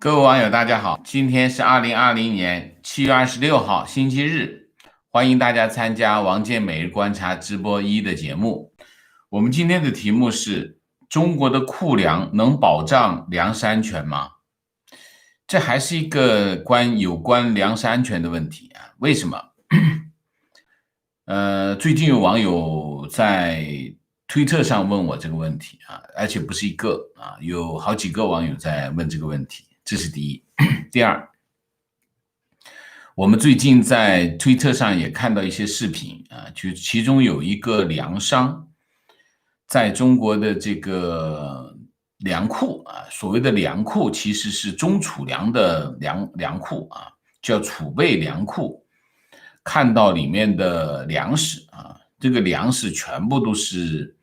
各位网友，大家好，今天是2020年7月26号，星期日，欢迎大家参加王健每日观察直播1的节目。我们今天的题目是：中国的库粮能保障粮食安全吗？这还是一个有关粮食安全的问题啊？为什么？最近有网友在推特上问我这个问题啊，而且不是一个啊，有好几个网友在问这个问题。这是第一。第二，我们最近在推特上也看到一些视频啊，就其中有一个粮商在中国的这个粮库啊，所谓的粮库其实是中储粮的粮库啊，叫储备粮库，看到里面的粮食啊，这个粮食全部都是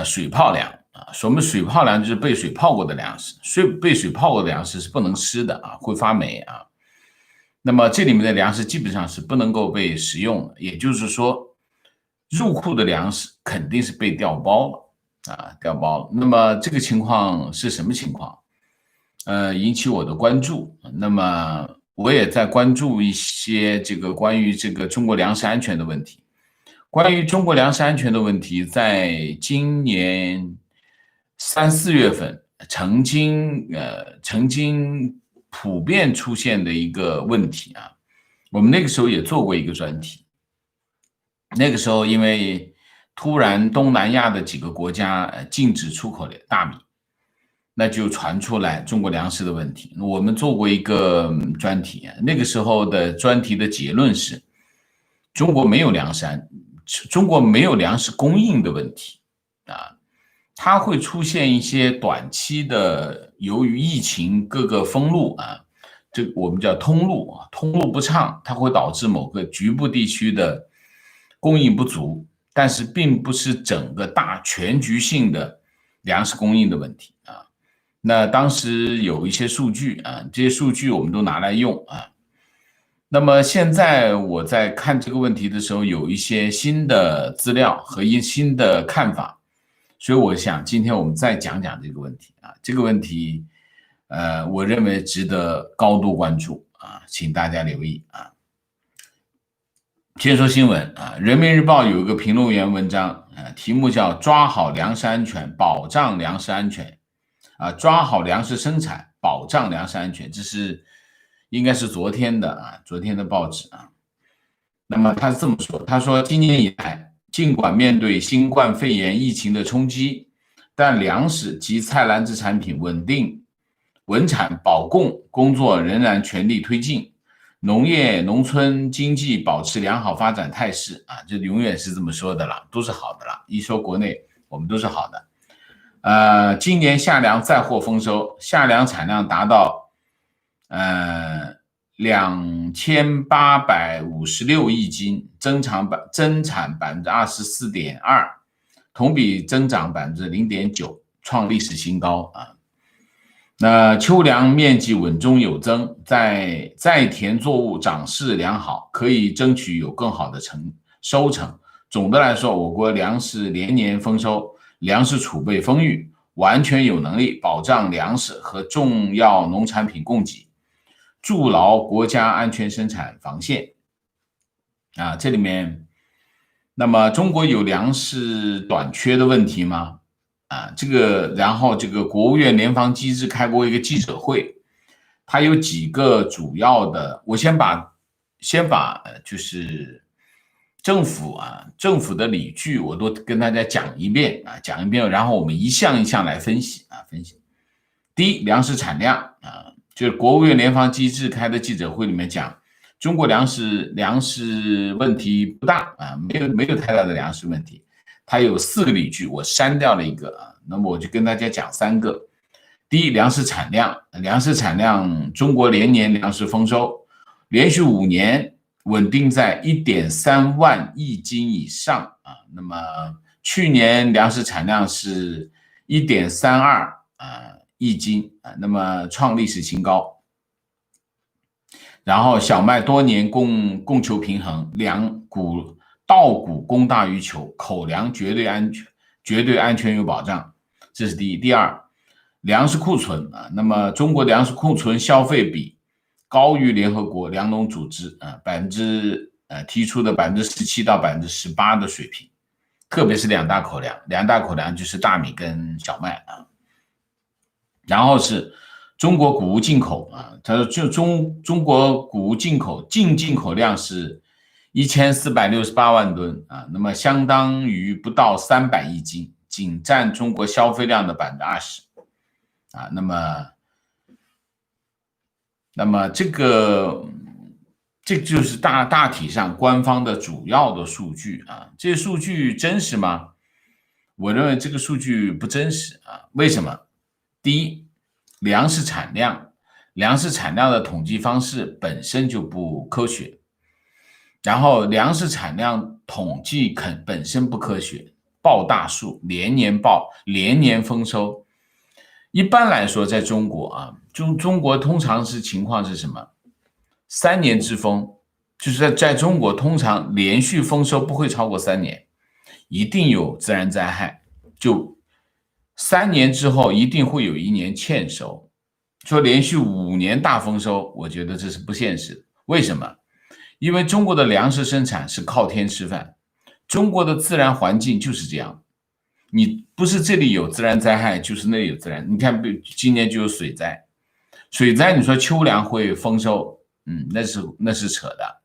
水泡粮。所谓水泡粮就是被水泡过的粮食，被水泡过的粮食是不能吃的啊，会发霉啊。那么这里面的粮食基本上是不能够被食用的，也就是说，入库的粮食肯定是被调包了啊，调包了。那么这个情况是什么情况？引起我的关注。那么我也在关注一些关于中国粮食安全的问题。关于中国粮食安全的问题，在今年3、4月份曾经普遍出现的一个问题啊，我们那个时候也做过一个专题。那个时候因为突然东南亚的几个国家禁止出口大米，那就传出来中国粮食的问题。我们做过一个专题，那个时候的专题的结论是，中国没有粮食供应的问题啊。它会出现一些短期的，由于疫情各个封路啊，这我们叫通路啊，通路不畅，它会导致某个局部地区的供应不足，但是并不是整个全局性的粮食供应的问题啊。那当时有一些数据啊，这些数据我们都拿来用啊。那么现在我在看这个问题的时候，有一些新的资料和新的看法。所以我想今天我们再讲讲这个问题啊，这个问题我认为值得高度关注啊，请大家留意啊。先说新闻啊，人民日报有一个评论员文章啊，题目叫抓好粮食安全，保障粮食安全啊，抓好粮食生产，保障粮食安全，这是应该是昨天的报纸啊。那么他是这么说，他说今年以来，尽管面对新冠肺炎疫情的冲击，但粮食及菜篮子产品稳产保供工作仍然全力推进，农业农村经济保持良好发展态势啊，这永远是这么说的了，都是好的了。一说国内，我们都是好的。今年夏粮再获丰收，夏粮产量达到2856亿斤，增产 24.2%， 同比增长 0.9%， 创历史新高啊。那秋粮面积稳中有增，在田作物长势良好，可以争取有更好的收成。总的来说，我国粮食连年丰收，粮食储备丰裕，完全有能力保障粮食和重要农产品供给，筑牢国家安全生产防线啊。这里面，那么中国有粮食短缺的问题吗？啊，然后国务院联防机制开过一个记者会，它有几个主要的，我先把就是政府的理据我都跟大家讲一遍，然后我们一项一项来分析。第一，粮食产量啊，就是国务院联防机制开的记者会里面讲，中国粮食问题不大啊，没有太大的粮食问题。它有4个理据，我删掉了一个啊，那么我就跟大家讲3个。第一，粮食产量，中国连年粮食丰收，连续5年稳定在 1.3万亿斤以上啊。那么去年粮食产量是 1.32亿斤啊，那么创历史新高。然后小麦多年供求平衡，稻谷供大于求，口粮绝对安全有保障，这是第一。第二，粮食库存啊，那么中国粮食库存消费比高于联合国粮农组织提出的17%到18%的水平，特别是两大口粮就是大米跟小麦啊。然后是中国谷物进口啊，他说中国谷物进口量是1468万吨啊，那么相当于不到300亿斤，仅占中国消费量的20%啊。那么这就是大体上官方的主要的数据啊。这些数据真实吗？我认为这个数据不真实啊。为什么？第一，粮食产量的统计方式本身就不科学，然后粮食产量统计本身不科学，报大数，连年报，连年丰收。一般来说，在中国啊，中国通常情况是什么？3年之丰，就是在中国通常连续丰收不会超过3年，一定有自然灾害，就3年之后一定会有1年欠收。说连续5年大丰收，我觉得这是不现实的。为什么？因为中国的粮食生产是靠天吃饭，中国的自然环境就是这样，你不是这里有自然灾害，就是那里有自然。你看，今年就有水灾，你说秋粮会丰收，那是扯的。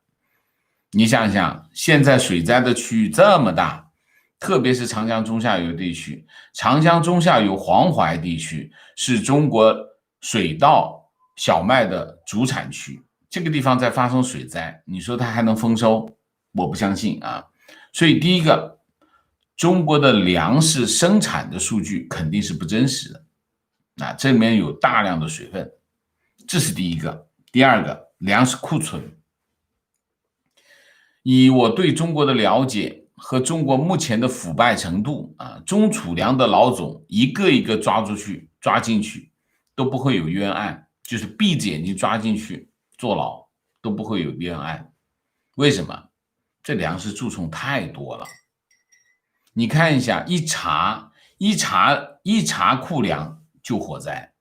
你想想，现在水灾的区域这么大，特别是长江中下游地区，长江中下游黄淮地区是中国水稻、小麦的主产区，这个地方在发生水灾，你说它还能丰收？我不相信啊。所以第一个，中国的粮食生产的数据肯定是不真实的，这里面有大量的水分，这是第一个。第二个，粮食库存，以我对中国的了解和中国目前的腐败程度啊，中储粮的老总一个一个抓进去都不会有冤案，就是闭着眼睛抓进去坐牢都不会有冤案。为什么？这粮食蛀虫太多了。你看一下，一查库粮就火灾，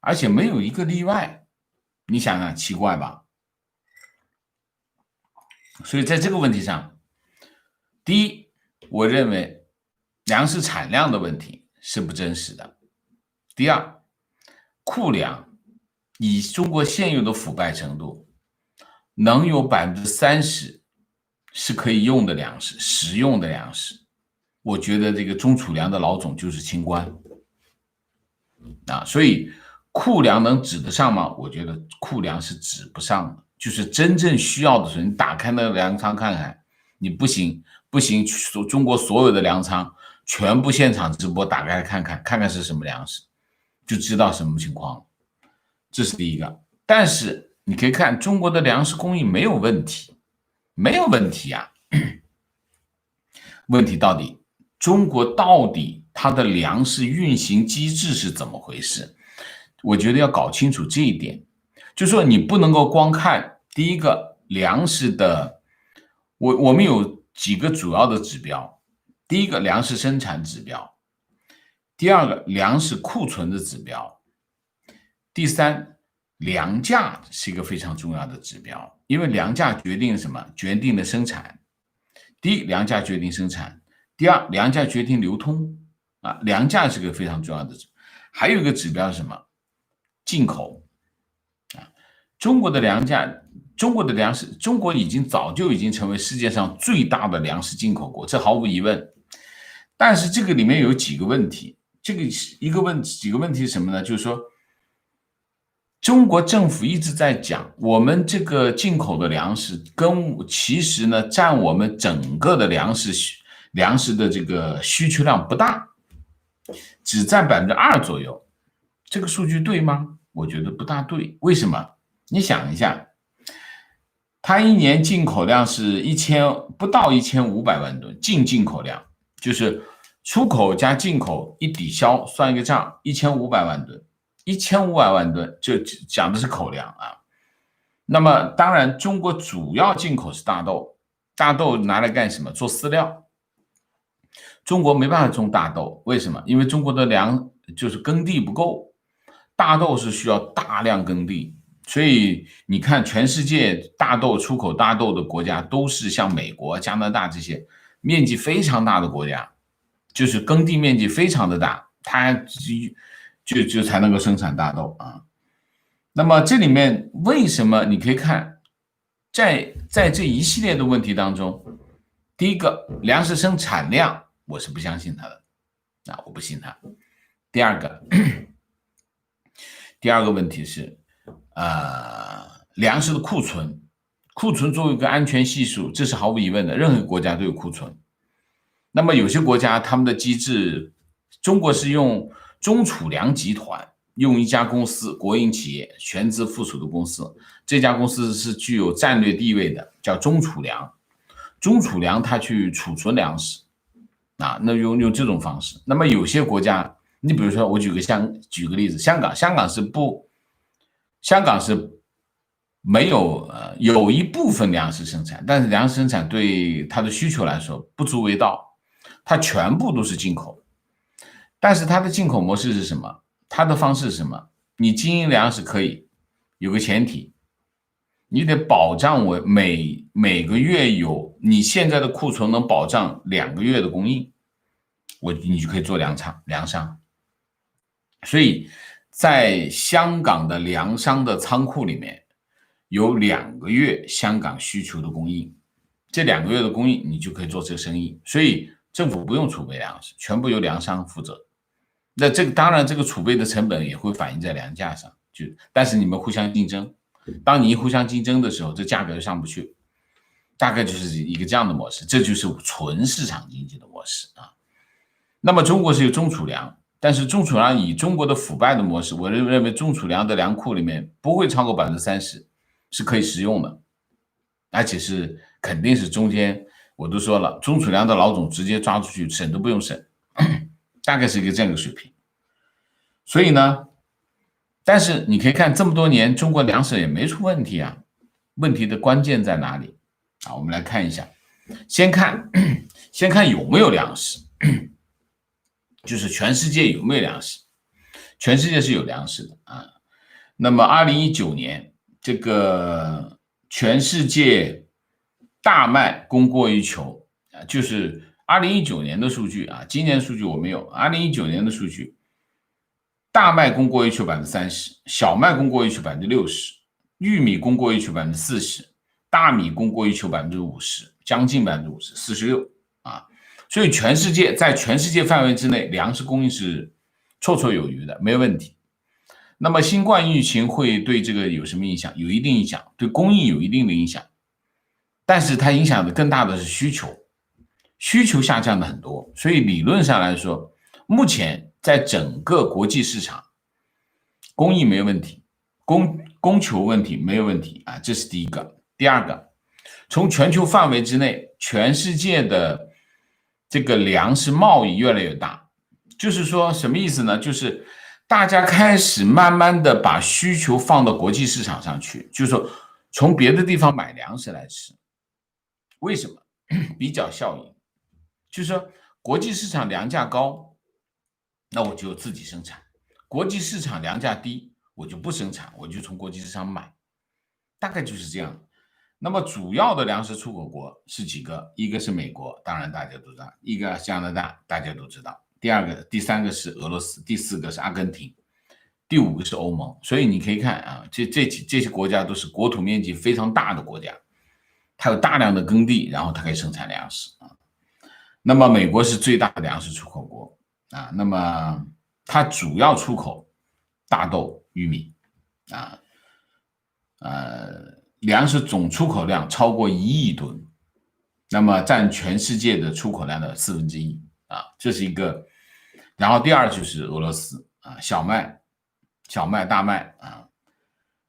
而且没有一个例外，你想想奇怪吧？所以在这个问题上，第一，我认为粮食产量的问题是不真实的。第二，库粮以中国现有的腐败程度，能有30%是可以用的粮食，食用的粮食。我觉得这个中储粮的老总就是清官啊，所以库粮能指得上吗？我觉得库粮是指不上的。就是真正需要的时候，你打开那个粮仓看看，你不行，中国所有的粮仓全部现场直播，打开看看是什么粮食，就知道什么情况。这是第一个。但是你可以看中国的粮食供应没有问题，没有问题啊。问题中国到底它的粮食运行机制是怎么回事？我觉得要搞清楚这一点。就是说你不能够光看第一个粮食的，我们有几个主要的指标。第一个粮食生产指标，第二个粮食库存的指标，第三粮价是一个非常重要的指标，因为粮价决定什么？决定了生产。第一，粮价决定生产；第二，粮价决定流通啊，粮价是个非常重要的指标。还有一个指标是什么？进口。中国的粮食，中国早就已经成为世界上最大的粮食进口国，这毫无疑问。但是这个里面有几个问题，几个问题是什么呢？就是说，中国政府一直在讲，我们这个进口的粮食其实呢占我们整个的粮食的这个需求量不大，只占2%左右。这个数据对吗？我觉得不大对。为什么？你想一下，它一年进口量是不到1500万吨，进口量就是出口加进口一抵消，算一个账，1500万吨，1500万吨就讲的是口粮啊。那么当然，中国主要进口是大豆，大豆拿来干什么？做饲料，中国没办法种大豆，为什么？因为中国的就是耕地不够，大豆是需要大量耕地，所以你看全世界出口大豆的国家都是像美国、加拿大这些面积非常大的国家，就是耕地面积非常的大，它就才能够生产大豆啊。那么这里面为什么你可以看，在这一系列的问题当中，第一个粮食生产量我是不相信它的，我不信它。第二个问题是，粮食的库存作为一个安全系数，这是毫无疑问的，任何国家都有库存。那么有些国家他们的机制，中国是用中储粮集团，用一家公司，国营企业全资附属的公司，这家公司是具有战略地位的，叫中储粮。中储粮它去储存粮食，那用这种方式。那么有些国家，你比如说我举个例子，香港是没有有一部分粮食生产，但是粮食生产对它的需求来说不足为道，它全部都是进口。但是它的进口模式是什么？它的方式是什么？你经营粮食可以有个前提，你得保障我每个月你现在的库存能保障2个月的供应，你就可以做粮商。所以在香港的粮商的仓库里面有2个月香港需求的供应，这2个月的供应你就可以做这个生意，所以政府不用储备粮食，全部由粮商负责。那当然这个储备的成本也会反映在粮价上，但是你们互相竞争，当你一互相竞争的时候，这价格就上不去，大概就是一个这样的模式，这就是纯市场经济的模式啊。那么中国是有中储粮，但是中储粮以中国的腐败的模式，我认为中储粮的粮库里面不会超过30%是可以食用的，而且是肯定是中间我都说了，中储粮的老总直接抓出去审都不用审，大概是一个这样的水平。所以呢，但是你可以看这么多年中国粮食也没出问题啊，问题的关键在哪里啊？我们来看一下，先看有没有粮食，就是全世界有没有粮食，全世界是有粮食的啊。那么2019年这个全世界大麦供过于求啊，就是2019年的数据啊，今年的数据我没有，2019年的数据，大麦供过于求30%，小麦供过于求60%，玉米供过于求40%，大米供过于求50%，将近50%，46%啊。所以在全世界范围之内，粮食供应是绰绰有余的，没有问题。那么新冠疫情会对这个有什么影响？有一定影响，对供应有一定的影响，但是它影响的更大的是需求下降的很多，所以理论上来说，目前在整个国际市场，供应没有问题，供求问题没有问题啊，这是第一个。第二个，从全球范围之内，全世界的这个粮食贸易越来越大，就是说什么意思呢？就是大家开始慢慢的把需求放到国际市场上去，就是说从别的地方买粮食来吃。为什么？比较效应，就是说国际市场粮价高，那我就自己生产；国际市场粮价低，我就不生产，我就从国际市场买，大概就是这样。那么主要的粮食出口国是几个？一个是美国，当然大家都知道；一个加拿大，大家都知道；第三个是俄罗斯；第4个是阿根廷；第5个是欧盟。所以你可以看啊，这些国家都是国土面积非常大的国家，它有大量的耕地，然后它可以生产粮食啊。那么美国是最大的粮食出口国啊，那么它主要出口大豆、玉米啊，粮食总出口量超过1亿吨，那么占全世界的出口量的1/4啊，这是一个。然后第二就是俄罗斯啊，小麦、大麦啊，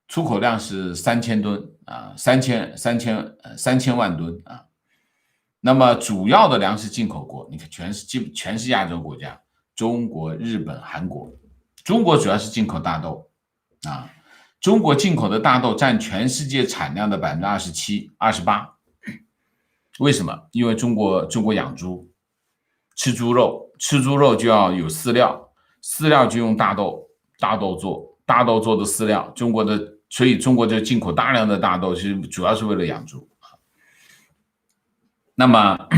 出口量是3000吨啊，3000万吨啊。那么主要的粮食进口国，你看全是亚洲国家，中国、日本、韩国。中国主要是进口大豆啊，中国进口的大豆占全世界产量的27%、28%。为什么？因为中国养猪，吃猪肉，吃猪肉就要有饲料，饲料就用大豆，大豆做的饲料，所以中国就进口大量的大豆，其实主要是为了养猪。那么，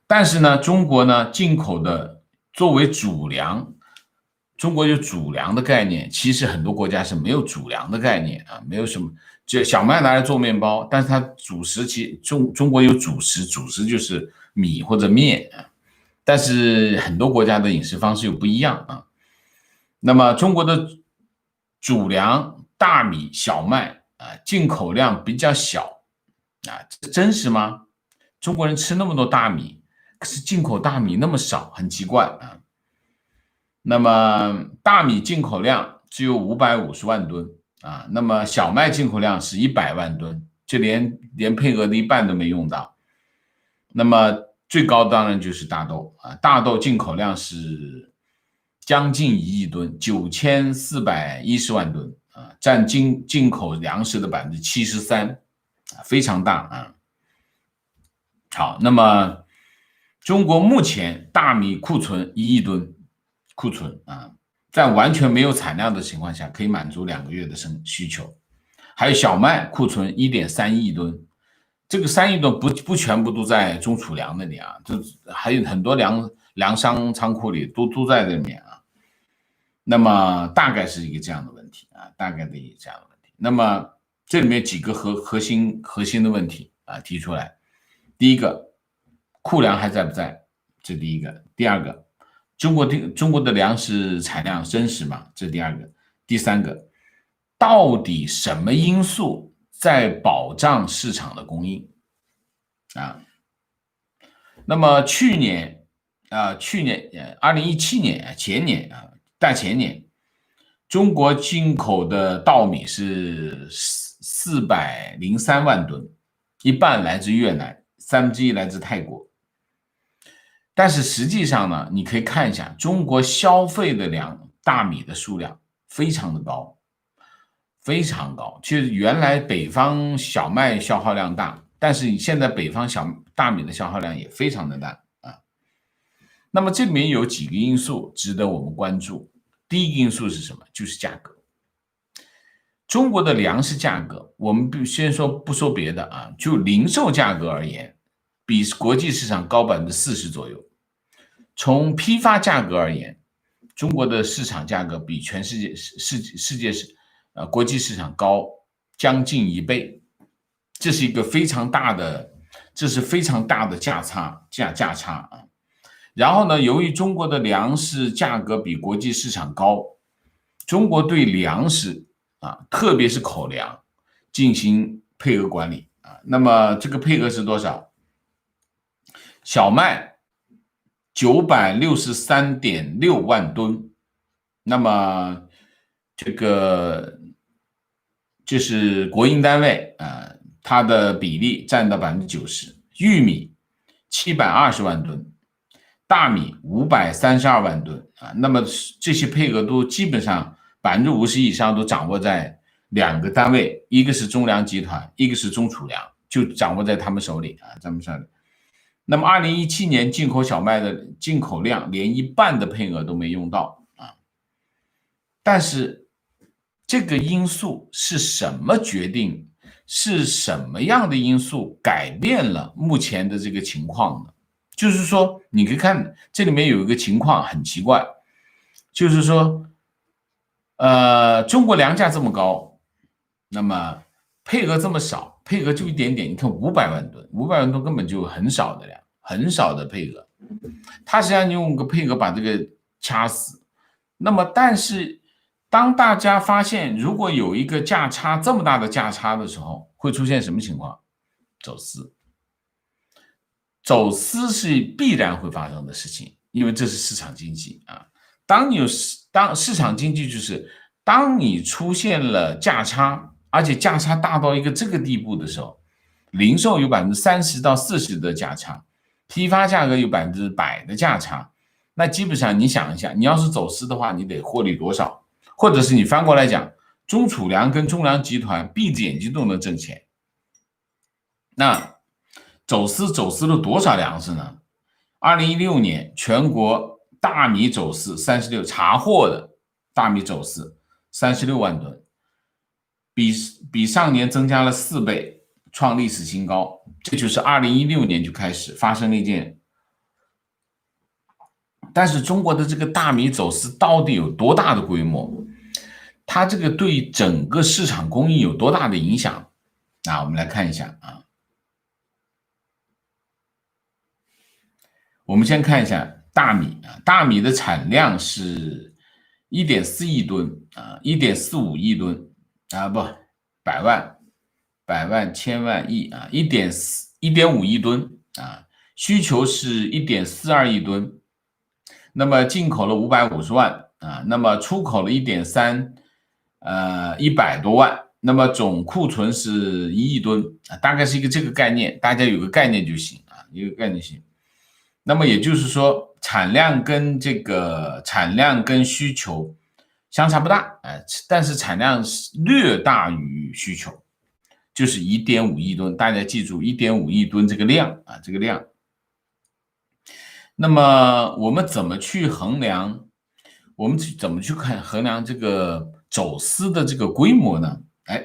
但是呢，中国呢进口的作为主粮，中国有主粮的概念，其实很多国家是没有主粮的概念啊，没有什么，就小麦拿来做面包，但是它主食中国有主食，主食就是米或者面啊，但是很多国家的饮食方式又不一样啊。那么中国的主粮大米、小麦啊，进口量比较小啊，这真实吗？中国人吃那么多大米，可是进口大米那么少，很奇怪啊。那么大米进口量只有550万吨啊，那么小麦进口量是100万吨，就连配额的一半都没用到。那么最高当然就是大豆啊，大豆进口量是将近1亿吨，9410万吨啊，占进口粮食的73%，非常大啊。好，那么中国目前大米库存1亿吨库存啊，在完全没有产量的情况下，可以满足2个月的需求。还有小麦库存1.3亿吨，这个3亿吨不全部都在中储粮那里啊，这还有很多粮商仓库里都在这里面啊。那么大概是一个这样的问题啊，大概的一个这样的问题。那么这里面几个核心的问题啊提出来。第一个，库粮还在不在？这第一个。第二个，中国的粮食产量真实吗？这第二个。第三个，到底什么因素在保障市场的供应啊？那么去年2017年大前年，中国进口的稻米是403万吨，一半来自越南，1/3来自泰国。但是实际上呢，你可以看一下中国消费的大米的数量非常的高，非常高。其实原来北方小麦消耗量大，但是现在北方大米的消耗量也非常的大啊。那么这里面有几个因素值得我们关注。第一个因素是什么？就是价格。中国的粮食价格，我们先说不说别的啊，就零售价格而言，比国际市场高40%左右。从批发价格而言，中国的市场价格比全世界国际市场高将近1倍，这是非常大的价差啊。然后呢，由于中国的粮食价格比国际市场高，中国对粮食啊，特别是口粮进行配额管理啊。那么这个配额是多少？小麦963.6万吨，那么这个就是国营单位啊，它的比例占到90%。玉米720万吨，大米532万吨啊，那么这些配额都基本上50%以上都掌握在2个单位，一个是中粮集团，一个是中储粮，就掌握在他们手里啊，那么2017年进口小麦的进口量连一半的配额都没用到啊。但是这个因素是什么决定？是什么样的因素改变了目前的这个情况呢？就是说，你可以看这里面有一个情况很奇怪，就是说，中国粮价这么高，那么配额这么少，配额就一点点。你看500万吨，500万吨根本就很少的粮，很少的配额，它实际上用个配额把这个掐死。那么，但是当大家发现如果有一个价差这么大的价差的时候，会出现什么情况？走私。走私是必然会发生的事情，因为这是市场经济啊。当市场经济就是当你出现了价差，而且价差大到这个地步的时候，零售有30%到40%的价差，批发价格有100%的价差，那基本上你想一下，你要是走私的话，你得获利多少？或者是你翻过来讲，中储粮跟中粮集团闭着眼睛都能挣钱，那走私了多少粮食呢？ 2016年全国大米走私36查获的大米走私36万吨，比上年增加了4倍，创历史新高。这就是2016年就开始发生了一件。但是中国的这个大米走私到底有多大的规模？它这个对整个市场供应有多大的影响？我们来看一下啊。我们先看一下大米啊，大米的产量是1.4亿吨啊，1.45亿吨啊，不，百万、千万、亿啊，1.5亿吨啊，需求是1.42亿吨，那么进口了550万啊，那么出口了100多万，那么总库存是1亿吨啊，大概是一个这个概念，大家有个概念就行啊，一个概念行。那么也就是说，产量跟需求相差不大，但是产量略大于需求，就是 1.5亿吨，大家记住 1.5亿吨这个量啊，这个量。那么我们怎么去衡量？我们怎么去衡量这个走私的这个规模呢？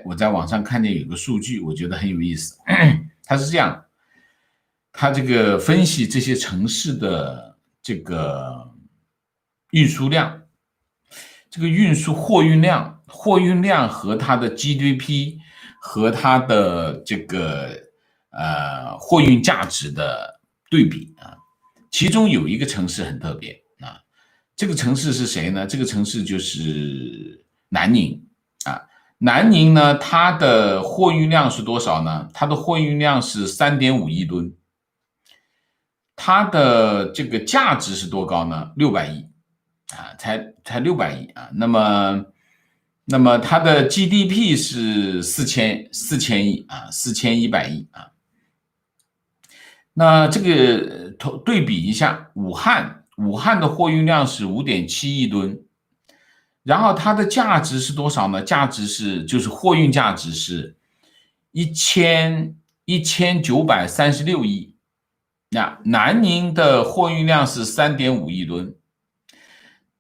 我在网上看见有个数据，我觉得很有意思，它是这样。它这个分析这些城市的这个运输量，这个货运量和它的 GDP 和它的这个货运价值的对比啊，其中有一个城市很特别啊，这个城市是谁呢？这个城市就是南宁啊。南宁呢，它的货运量是多少呢？它的货运量是 3.5亿吨。它的这个价值是多高呢？600亿啊，才600亿啊。那么它的 GDP 是4000亿啊，4100亿啊。那这个对比一下，武汉的货运量是 5.7亿吨，然后它的价值是多少呢？就是货运价值是1936亿。南宁的货运量是 3.5亿吨，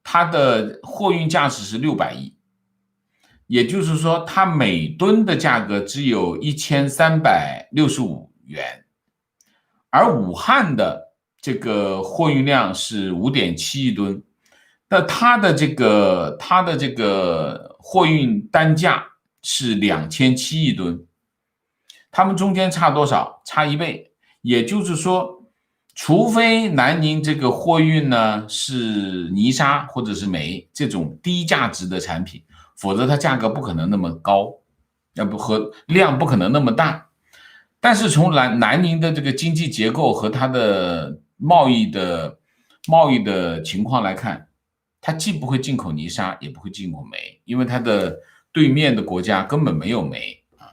它的货运价值是600亿，也就是说它每吨的价格只有1365元，而武汉的这个货运量是 5.7亿吨，那它的这个货运单价是2007亿吨，它们中间差多少？差1倍，也就是说除非南宁这个货运呢是泥沙或者是煤这种低价值的产品，否则它价格不可能那么高，和量不可能那么大。但是从南宁的这个经济结构和它的贸易的情况来看，它既不会进口泥沙，也不会进口煤，因为它的对面的国家根本没有煤啊。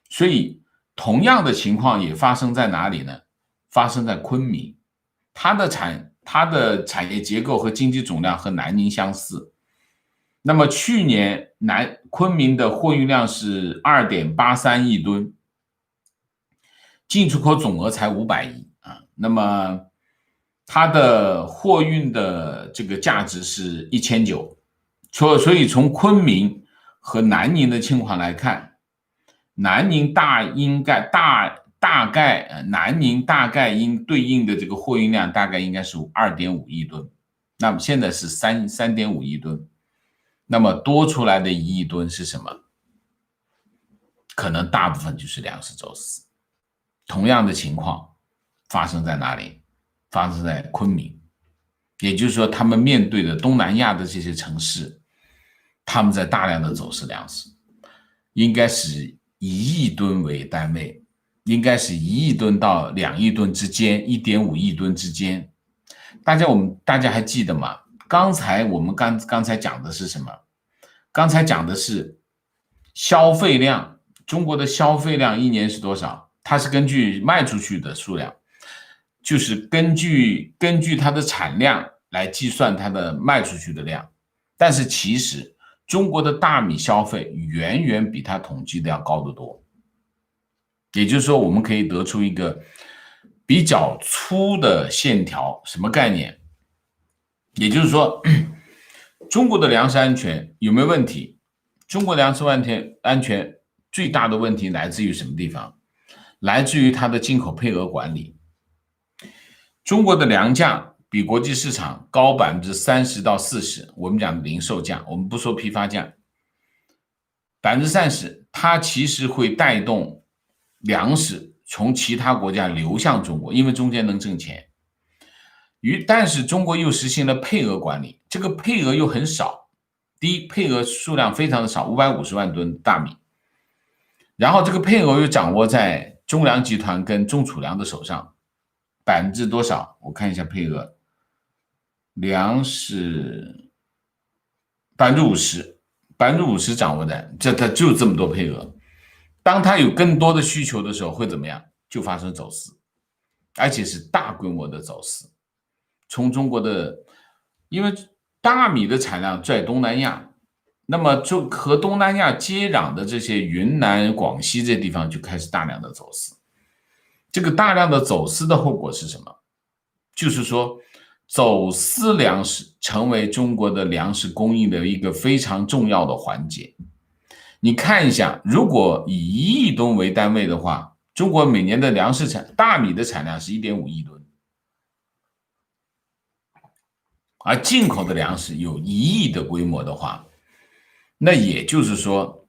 所以同样的情况也发生在哪里呢？发生在昆明，它的产业结构和经济总量和南宁相似。那么去年昆明的货运量是 2.83亿吨，进出口总额才500亿啊。那么它的货运的这个价值是1900，所以从昆明和南宁的情况来看，南宁大概南宁大概应对应的这个货运量大概应该是 2.5亿吨，那么现在是 3.5亿吨，那么多出来的1亿吨是什么？可能大部分就是粮食走私。同样的情况发生在哪里？发生在昆明，也就是说他们面对的东南亚的这些城市，他们在大量的走私粮食，应该是1亿吨为单位，应该是1亿吨到2亿吨之间，1.5亿吨之间。大家还记得吗？我们刚才讲的是什么？刚才讲的是消费量，中国的消费量一年是多少？它是根据卖出去的数量，就是根据它的产量来计算它的卖出去的量。但是其实中国的大米消费远远比它统计的要高得多。也就是说，我们可以得出一个比较粗的线条，什么概念？也就是说，中国的粮食安全有没有问题？中国粮食安全最大的问题来自于什么地方？来自于它的进口配额管理。中国的粮价比国际市场高30%到40%，我们讲零售价，我们不说批发价，30%，它其实会带动粮食从其他国家流向中国，因为中间能挣钱。但是中国又实行了配额管理，这个配额又很少。第一，配额数量非常的少，550万吨大米。然后这个配额又掌握在中粮集团跟中储粮的手上，多少？我看一下配额，粮食50%掌握在它就这么多配额。当它有更多的需求的时候，会怎么样？就发生走私，而且是大规模的走私。从中国的，因为大米的产量在东南亚，那么就和东南亚接壤的这些云南、广西这地方就开始大量的走私。这个大量的走私的后果是什么？就是说，走私粮食成为中国的粮食供应的一个非常重要的环节。你看一下，如果以1亿吨为单位的话，中国每年的大米的产量是1.5亿吨。而进口的粮食有1亿的规模的话，那也就是说，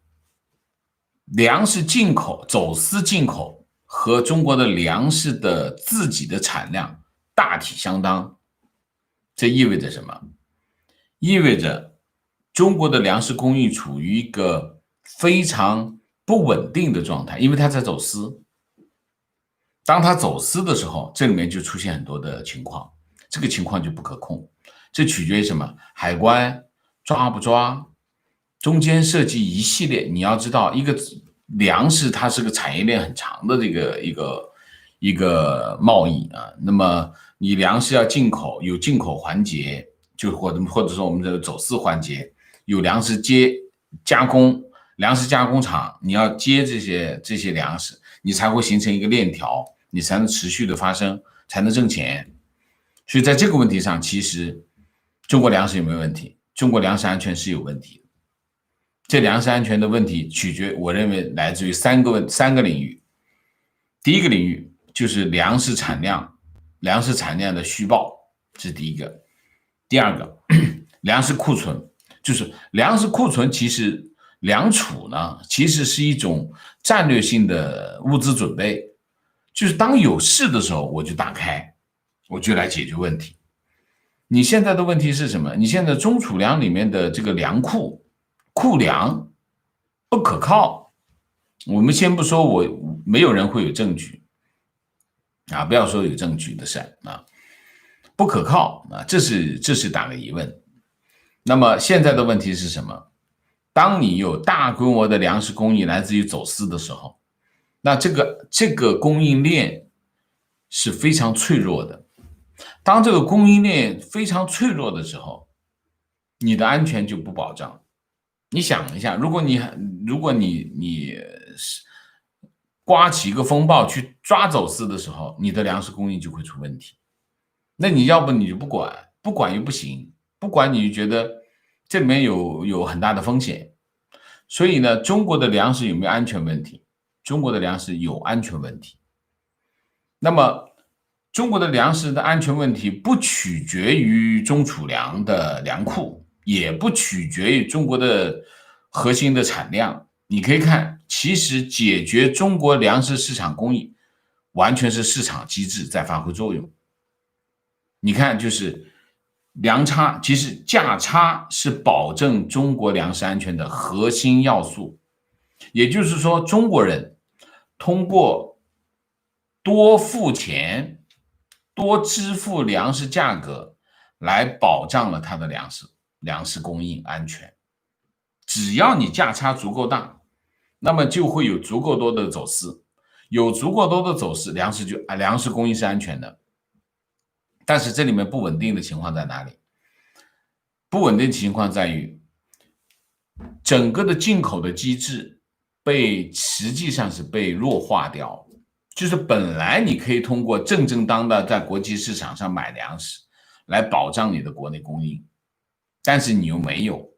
粮食进口、走私进口和中国的粮食的自己的产量大体相当。这意味着什么？意味着中国的粮食供应处于一个非常不稳定的状态，因为它在走私。当它走私的时候，这里面就出现很多的情况，这个情况就不可控。这取决于什么？海关抓不抓？中间涉及一系列，你要知道，一个粮食它是个产业链很长的这个一个贸易啊。那么你粮食要进口，有进口环节，就或者说我们的走私环节，有粮食加工，粮食加工厂你要接这些粮食，你才会形成一个链条，你才能持续的发生，才能挣钱。所以在这个问题上，其实中国粮食有没有问题？中国粮食安全是有问题的。这粮食安全的问题我认为来自于三个领域。第一个领域就是粮食产量的虚报，这是第一个。第二个，粮食库存，就是粮食库存，其实粮储呢，其实是一种战略性的物资准备，就是当有事的时候，我就打开，我就来解决问题。你现在的问题是什么？你现在中储粮里面的这个粮库粮不可靠。我们先不说没有人会有证据啊，不要说有证据的事啊，不可靠啊，这是打个疑问。那么现在的问题是什么？当你有大规模的粮食供应来自于走私的时候，那这个供应链是非常脆弱的。当这个供应链非常脆弱的时候，你的安全就不保障。你想一下，如果你刮起一个风暴去抓走私的时候，你的粮食供应就会出问题。那你要不你就不管又不行，不管你就觉得这里面有很大的风险。所以呢，中国的粮食有没有安全问题？中国的粮食有安全问题。那么中国的粮食的安全问题不取决于中储粮的粮库，也不取决于中国的核心的产量。你可以看，其实解决中国粮食市场供应完全是市场机制在发挥作用。你看，就是粮差，其实价差是保证中国粮食安全的核心要素。也就是说，中国人通过多付钱、多支付粮食价格来保障了他的粮食供应安全。只要你价差足够大，那么就会有足够多的走私，有足够多的走私，粮食供应是安全的。但是这里面不稳定的情况在哪里？不稳定的情况在于整个的进口的机制实际上是被弱化掉，就是本来你可以通过正正当的在国际市场上买粮食来保障你的国内供应，但是你又没有，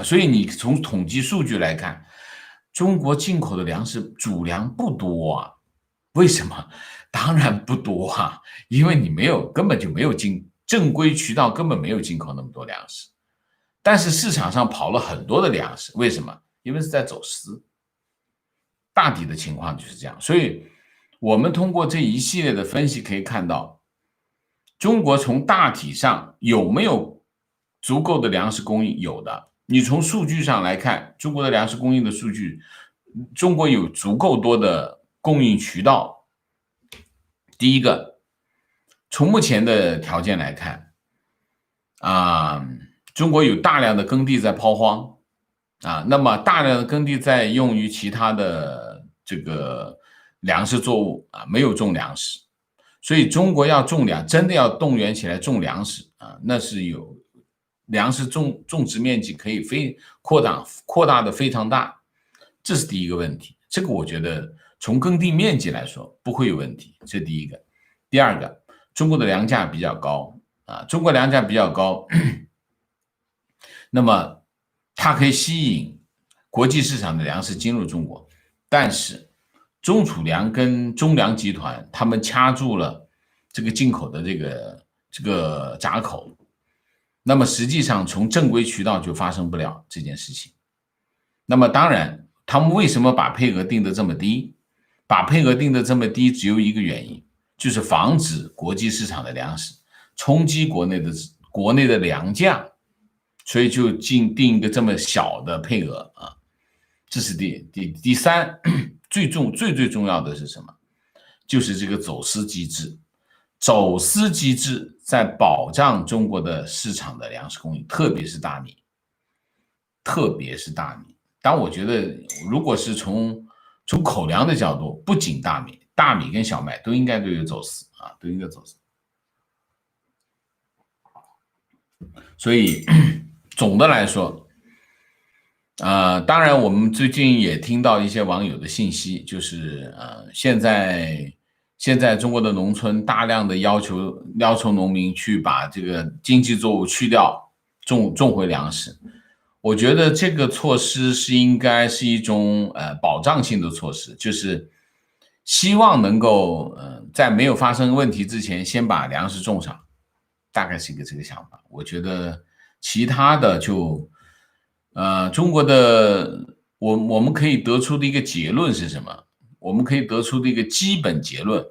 所以你从统计数据来看，中国进口的粮食主粮不多啊。为什么？当然不多啊，因为你根本就没有正规渠道，根本没有进口那么多粮食。但是市场上跑了很多的粮食，为什么？因为是在走私。大体的情况就是这样，所以我们通过这一系列的分析可以看到，中国从大体上有没有足够的粮食供应？有的。你从数据上来看，中国的粮食供应的数据，中国有足够多的供应渠道。第一个，从目前的条件来看，中国有大量的耕地在抛荒，那么大量的耕地在用于其他的这个粮食作物，没有种粮食，所以中国要种粮，真的要动员起来种粮食，那是有粮食种植面积可以扩大的非常大，这是第一个问题。这个我觉得从耕地面积来说不会有问题，这是第一个。第二个，中国的粮价比较高，中国粮价比较高，那么它可以吸引国际市场的粮食进入中国，但是中储粮跟中粮集团他们掐住了这个进口的这个闸口，那么实际上从正规渠道就发生不了这件事情。那么当然，他们为什么把配额定得这么低？把配额定得这么低，只有一个原因，就是防止国际市场的粮食冲击国内的粮价，所以就定一个这么小的配额啊。这是第三，最重要的是什么？就是这个走私机制。走私机制在保障中国的市场的粮食供应，特别是大米。但我觉得，如果是从口粮的角度，不仅大米跟小麦都应该有走私都应该走私。所以总的来说，当然我们最近也听到一些网友的信息，就是现在中国的农村大量的要求农民去把这个经济作物去掉，种回粮食。我觉得这个措施应该是一种保障性的措施，就是希望能够在没有发生问题之前先把粮食种上，大概是一个这个想法。我觉得其他的就中国的我们可以得出的一个结论是什么？我们可以得出的一个基本结论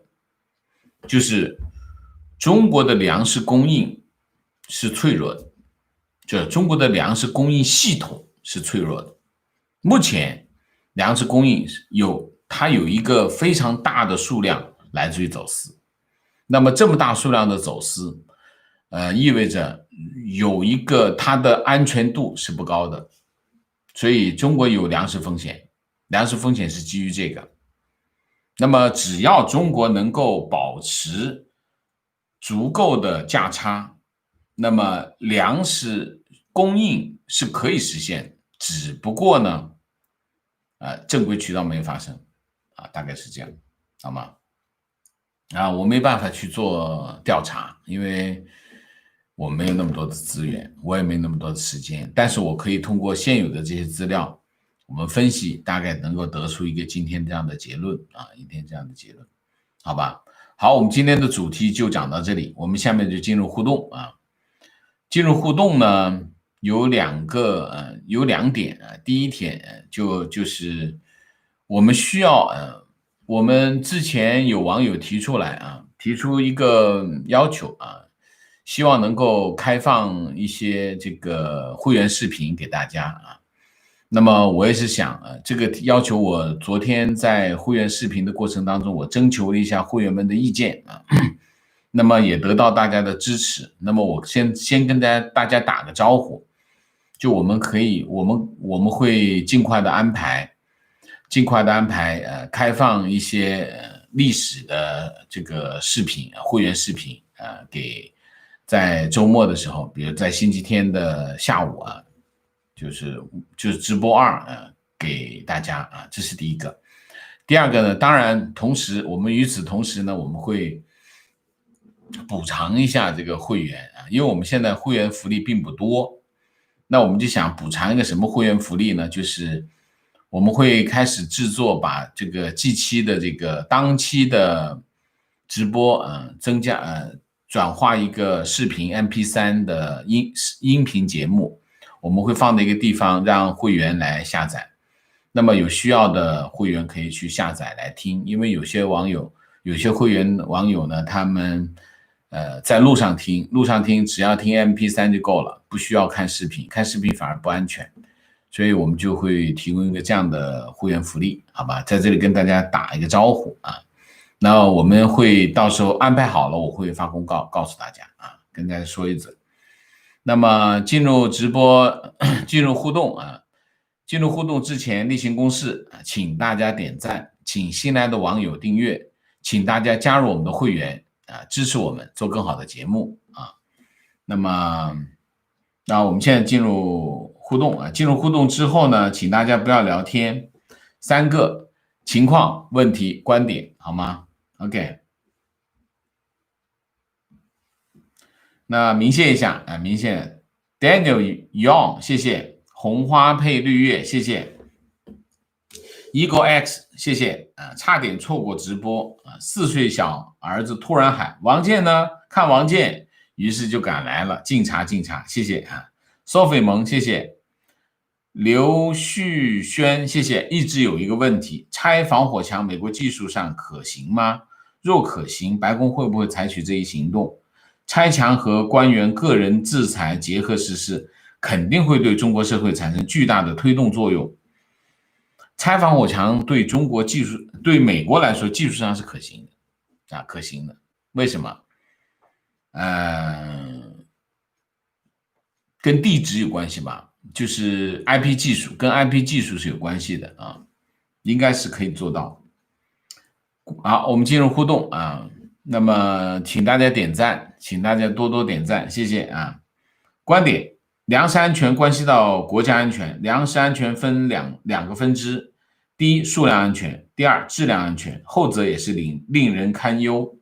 就是中国的粮食供应是脆弱的。就中国的粮食供应系统是脆弱的，目前粮食供应它有一个非常大的数量来自于走私，那么这么大数量的走私，意味着有一个它的安全度是不高的，所以中国有粮食风险是基于这个。那么只要中国能够保持足够的价差，那么粮食供应是可以实现，只不过呢，正规渠道没有发生，大概是这样，好吗？我没办法去做调查，因为我没有那么多的资源，我也没那么多的时间，但是我可以通过现有的这些资料，我们分析，大概能够得出一个今天这样的结论，好吧？好，我们今天的主题就讲到这里，我们下面就进入互动进入互动呢，有两点第一点就是我们需要我们之前有网友提出一个要求希望能够开放一些这个会员视频给大家那么我也是想这个要求我昨天在会员视频的过程当中，我征求了一下会员们的意见那么也得到大家的支持。那么我先跟大家打个招呼，就我们会尽快的安排开放一些历史的这个视频会员视频给在周末的时候，比如在星期天的下午就是直播给大家这是第一个。第二个呢，当然同时我们与此同时呢，我们会补偿一下这个会员啊，因为我们现在会员福利并不多，那我们就想补偿一个什么会员福利呢？就是我们会开始制作，把这个即期的这个当期的直播，增加转化一个视频 MP3 的音频节目，我们会放在一个地方让会员来下载。那么有需要的会员可以去下载来听，因为有些会员网友呢，他们在路上听只要听 MP3 就够了，不需要看视频，看视频反而不安全，所以我们就会提供一个这样的会员福利，好吧，在这里跟大家打一个招呼啊。那我们会到时候安排好了，我会发公告告诉大家啊，跟大家说一嘴。那么进入直播，进入互动啊。进入互动之前例行公事，请大家点赞，请新来的网友订阅，请大家加入我们的会员支持我们做更好的节目啊。那我们现在进入互动啊，进入互动之后呢，请大家不要聊天，3个情况、问题、观点，好吗 ？OK。那明谢一下啊，明谢 Daniel Young， 谢谢。红花配绿叶，谢谢 Eagle X， 谢谢差点错过直播4岁小儿子突然喊王健呢，看王健，于是就赶来了，敬茶，谢谢Sophie 萌，谢谢刘旭轩，谢谢。一直有一个问题，拆防火墙，美国技术上可行吗？若可行，白宫会不会采取这一行动？拆墙和官员个人制裁结合实施，肯定会对中国社会产生巨大的推动作用。拆防火墙对中国技术，对美国来说技术上是可行的可行的。为什么？跟地址有关系吧，就是 IP 技术，跟 IP 技术是有关系的应该是可以做到。好，我们进入互动那么请大家点赞，请大家多多点赞，谢谢观点。粮食安全关系到国家安全，粮食安全分两个分支，第一数量安全，第二质量安全，后者也是令人堪忧。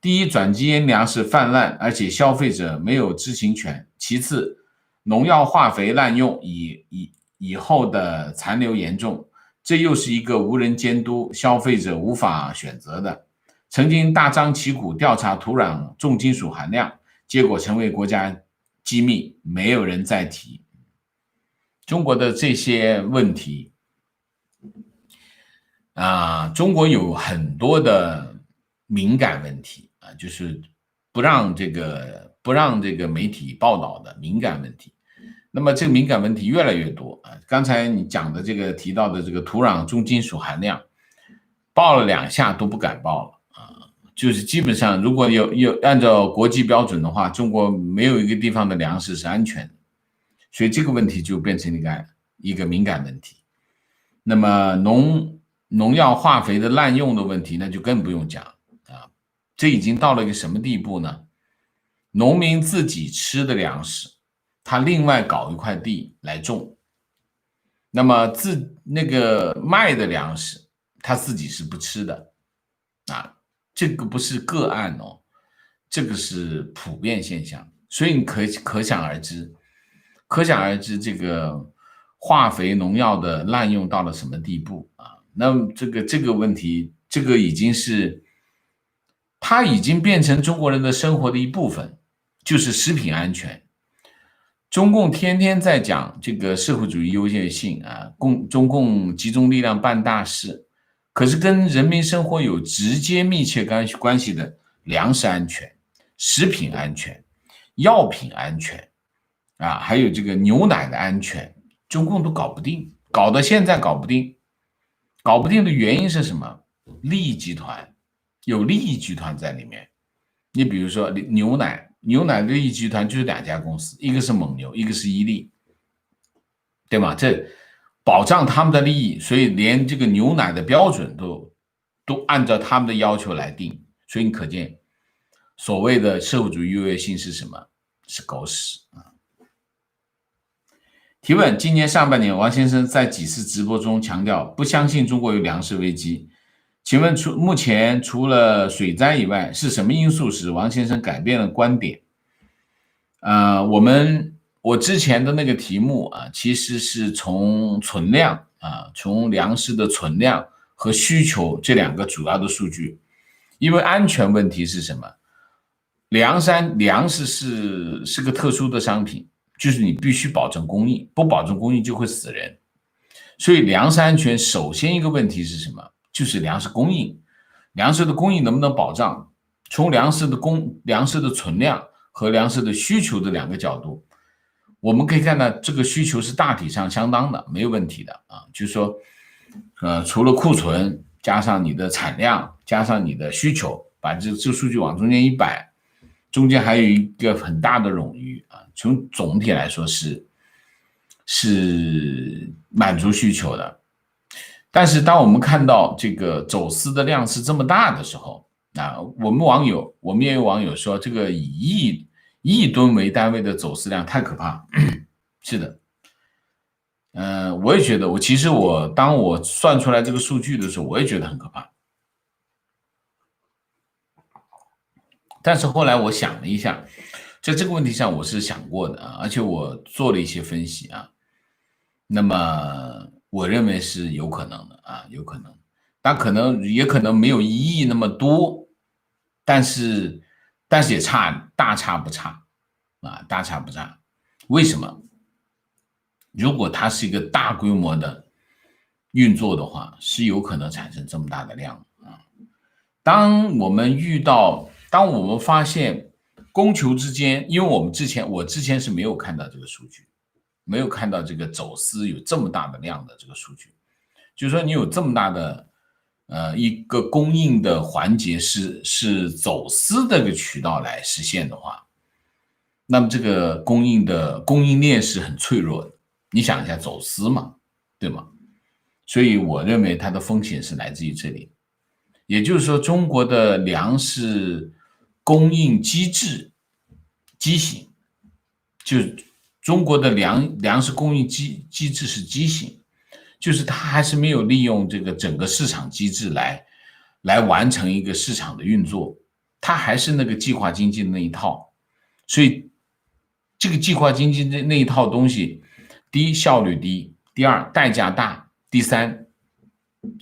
第一，转基因粮食泛滥，而且消费者没有知情权；其次，农药化肥滥用以后的残留严重，这又是一个无人监督、消费者无法选择的。曾经大张旗鼓调查土壤重金属含量，结果成为国家机密，没有人再提。中国的这些问题中国有很多的敏感问题就是不让这个媒体报道的敏感问题。那么这个敏感问题越来越多刚才你讲的这个提到的这个土壤重金属含量，报了2下都不敢报了就是基本上如果有按照国际标准的话，中国没有一个地方的粮食是安全的，所以这个问题就变成一个敏感问题。那么农药化肥的滥用的问题那就更不用讲这已经到了一个什么地步呢？农民自己吃的粮食，他另外搞一块地来种，那么那个卖的粮食他自己是不吃的这个不是个案这个是普遍现象，所以你可想而知这个化肥农药的滥用到了什么地步那么这个问题，这个它已经变成中国人的生活的一部分，就是食品安全。中共天天在讲这个社会主义优先性中共集中力量办大事，可是跟人民生活有直接密切关系的粮食安全、食品安全、药品安全还有这个牛奶的安全，中共都搞不定，搞到现在搞不定。搞不定的原因是什么？利益集团，有利益集团在里面。你比如说牛奶的利益集团就是2家公司，一个是蒙牛，一个是伊利，对吗？这保障他们的利益，所以连这个牛奶的标准都按照他们的要求来定。所以你可见所谓的社会主义优越性是什么？是狗屎提问：今年上半年，王先生在几次直播中强调不相信中国有粮食危机。请问目前除了水灾以外，是什么因素使王先生改变了观点？我之前的那个题目啊，其实是从存量啊，从粮食的存量和需求这两个主要的数据。因为安全问题是什么？粮食是个特殊的商品，就是你必须保证供应，不保证供应就会死人。所以粮食安全首先一个问题是什么？就是粮食供应，粮食的供应能不能保障？从粮食的存量和粮食的需求的两个角度，我们可以看到这个需求是大体上相当的，没有问题的啊。就是说，除了库存加上你的产量加上你的需求，把这数据往中间一摆，中间还有一个很大的冗余啊。从总体来说是满足需求的。但是当我们看到这个走私的量是这么大的时候，我们也有网友说，这个以亿吨为单位的走私量太可怕。是的，我也觉得，当我算出来这个数据的时候，我也觉得很可怕。但是后来我想了一下，在这个问题上我是想过的啊，而且我做了一些分析啊。那么我认为是有可能的啊，有可能，但也可能没有1亿那么多，但是也大差不差啊，大差不差。为什么？如果它是一个大规模的运作的话，是有可能产生这么大的量啊。当我们发现供求之间，因为我之前是没有看到这个数据。没有看到这个走私有这么大的量的这个数据，就是说你有这么大的一个供应的环节是走私这个渠道来实现的话，那么这个供应链是很脆弱的。你想一下，走私嘛，对吗？所以我认为它的风险是来自于这里。也就是说，中国的粮食供应机制畸形，就是中国的粮食供应机制是畸形，就是它还是没有利用这个整个市场机制来完成一个市场的运作，它还是那个计划经济的那一套。所以这个计划经济的那一套东西，第一效率低，第二代价大，第三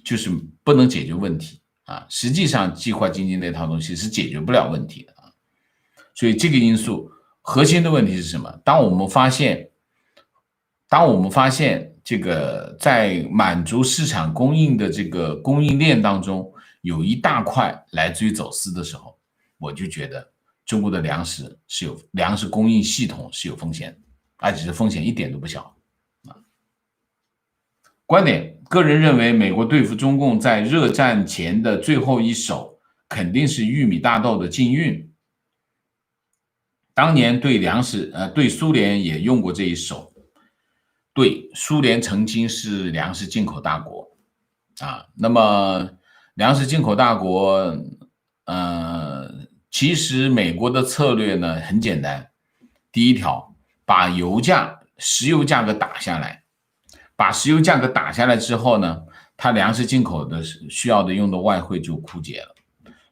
就是不能解决问题啊。实际上计划经济那套东西是解决不了问题的啊。所以这个因素核心的问题是什么？当我们发现这个在满足市场供应的这个供应链当中有一大块来自于走私的时候，我就觉得中国的粮食供应系统是有风险，而且是风险一点都不小啊。观点：个人认为，美国对付中共在热战前的最后一手肯定是玉米大豆的禁运。当年对苏联也用过这一手。对，苏联曾经是粮食进口大国啊。那么粮食进口大国，其实美国的策略呢很简单，第一条，把石油价格打下来，把石油价格打下来之后呢，它粮食进口的需要的用的外汇就枯竭了。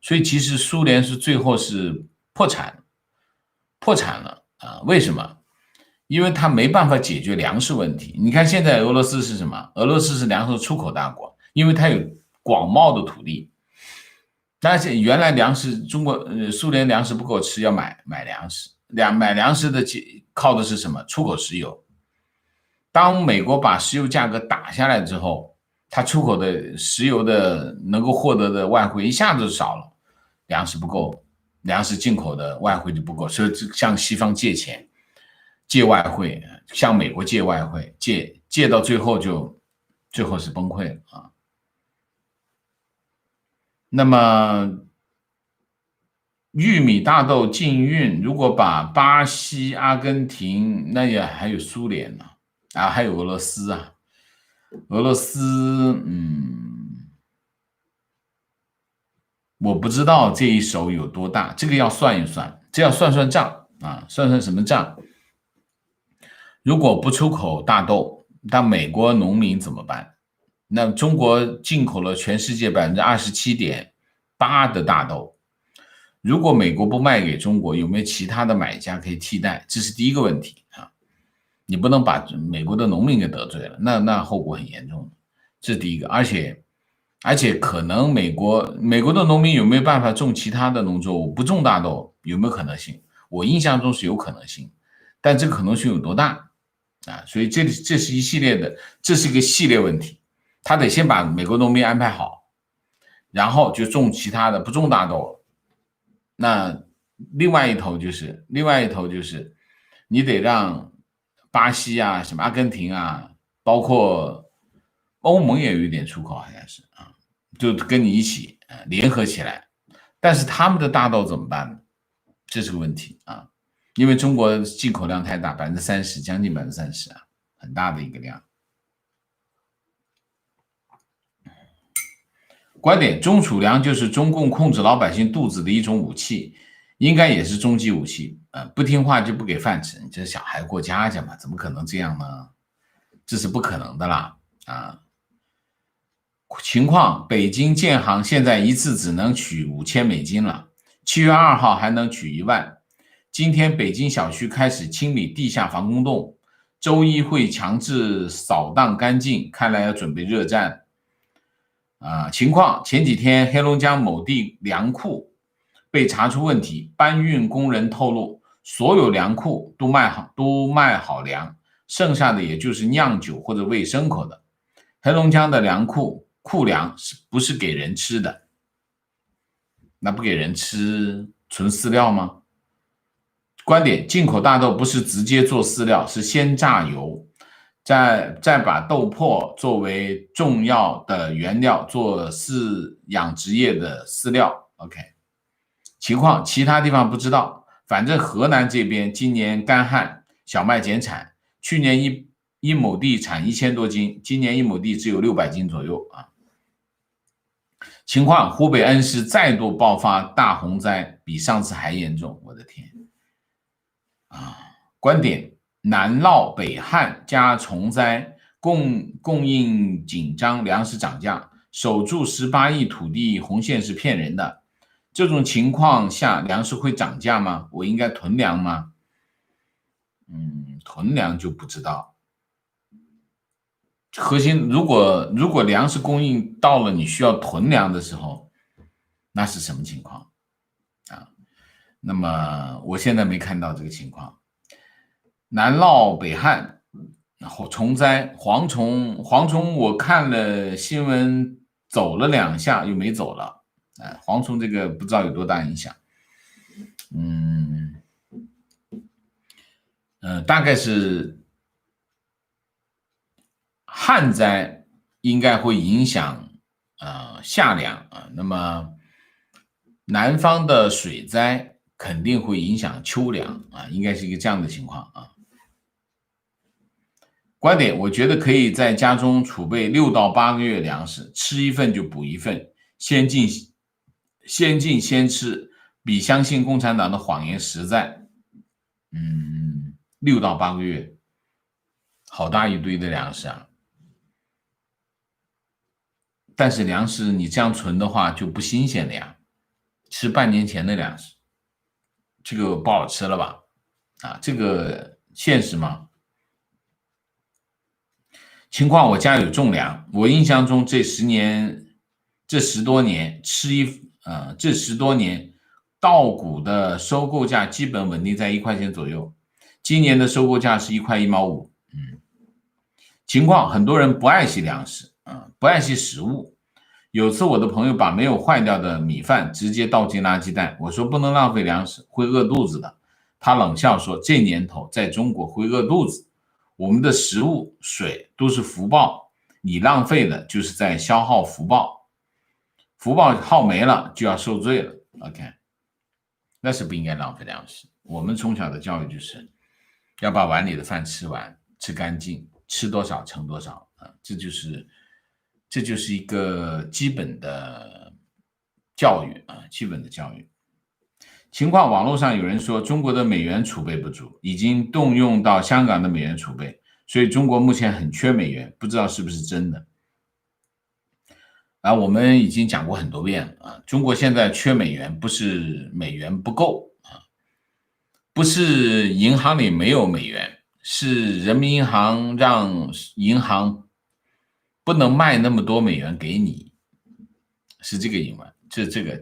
所以其实苏联是最后是破产了啊。为什么？因为它没办法解决粮食问题。你看现在俄罗斯是什么？俄罗斯是粮食出口大国，因为它有广袤的土地。但是原来苏联粮食不够吃，要买粮食，买粮食的靠的是什么？出口石油。当美国把石油价格打下来之后，它出口的石油的能够获得的外汇一下子少了，粮食不够，粮食进口的外汇就不够，所以向西方借钱。借外汇，向美国借外汇，借到最后是崩溃了啊。那么玉米大豆禁运，如果把巴西、阿根廷，那也还有苏联呢啊，还有俄罗斯啊。俄罗斯，我不知道这一手有多大，这个要算一算，这要算账啊，算什么账？如果不出口大豆，那美国农民怎么办？那中国进口了全世界27.8%的大豆，如果美国不卖给中国，有没有其他的买家可以替代？这是第一个问题啊，你不能把美国的农民给得罪了，那后果很严重。这是第一个，而且可能美国的农民有没有办法种其他的农作物，不种大豆，有没有可能性？我印象中是有可能性，但这个可能性有多大啊？所以这是一系列的，这是一个系列问题，他得先把美国农民安排好，然后就种其他的，不种大豆了。那另外一头就是你得让巴西啊、什么阿根廷啊，包括欧盟也有一点出口，好像是啊，就跟你一起联合起来。但是他们的大豆怎么办呢？这是个问题啊，因为中国进口量太大，30%，将近30%啊，很大的一个量。观点：中储粮就是中共控制老百姓肚子的一种武器，应该也是终极武器。不听话就不给饭吃，你这小孩过家家嘛，怎么可能这样呢？这是不可能的啦啊！情况：北京建行现在一次只能取$5000了，7月2号还能取1万。今天北京小区开始清理地下防空洞，周一会强制扫荡干净，看来要准备热战。情况：前几天黑龙江某地粮库被查出问题，搬运工人透露，所有粮库都卖好粮，剩下的也就是酿酒或者喂牲口的。黑龙江的粮库库粮不是给人吃的？那不给人吃纯饲料吗？观点：进口大豆不是直接做饲料，是先榨油，再把豆粕作为重要的原料做养殖业的饲料。OK， 情况其他地方不知道，反正河南这边今年干旱，小麦减产，去年一亩地产1000多斤，今年一亩地只有600斤左右啊。情况：湖北恩施再度爆发大洪灾，比上次还严重，我的天啊！观点：南涝北旱加虫灾，供应紧张，粮食涨价，守住18亿土地红线是骗人的。这种情况下，粮食会涨价吗？我应该囤粮吗？囤粮就不知道。核心，如果粮食供应到了你需要囤粮的时候，那是什么情况啊？那么我现在没看到这个情况。南涝北旱，然后虫灾，蝗虫，我看了新闻走了2下又没走了，蝗虫这个不知道有多大影响。大概是旱灾应该会影响夏粮啊，那么南方的水灾肯定会影响秋粮啊，应该是一个这样的情况啊。观点：我觉得可以在家中储备6到8个月粮食，吃一份就补一份，先进先吃，比相信共产党的谎言实在。6到8个月，好大一堆的粮食啊！但是粮食你这样存的话就不新鲜了呀，吃半年前的粮食，这个不好吃了吧？这个现实吗？情况：我家有种粮，我印象中这10多年稻谷的收购价基本稳定在1块钱左右，今年的收购价是1块1毛5。情况：很多人不爱惜粮食，不爱惜食物。有次我的朋友把没有坏掉的米饭直接倒进垃圾袋，我说不能浪费粮食，会饿肚子的。他冷笑说，这年头在中国会饿肚子，我们的食物、水都是福报，你浪费的就是在消耗福报，福报耗没了就要受罪了。OK， 那是不应该浪费粮食。我们从小的教育就是要把碗里的饭吃完，吃干净，吃多少盛多少啊，这就是一个基本的教育啊，基本的教育。情况网络上有人说中国的美元储备不足，已经动用到香港的美元储备，所以中国目前很缺美元，不知道是不是真的。我们已经讲过很多遍了中国现在缺美元，不是美元不够不是银行里没有美元，是人民银行让银行不能卖那么多美元给你，是这个隐瞒。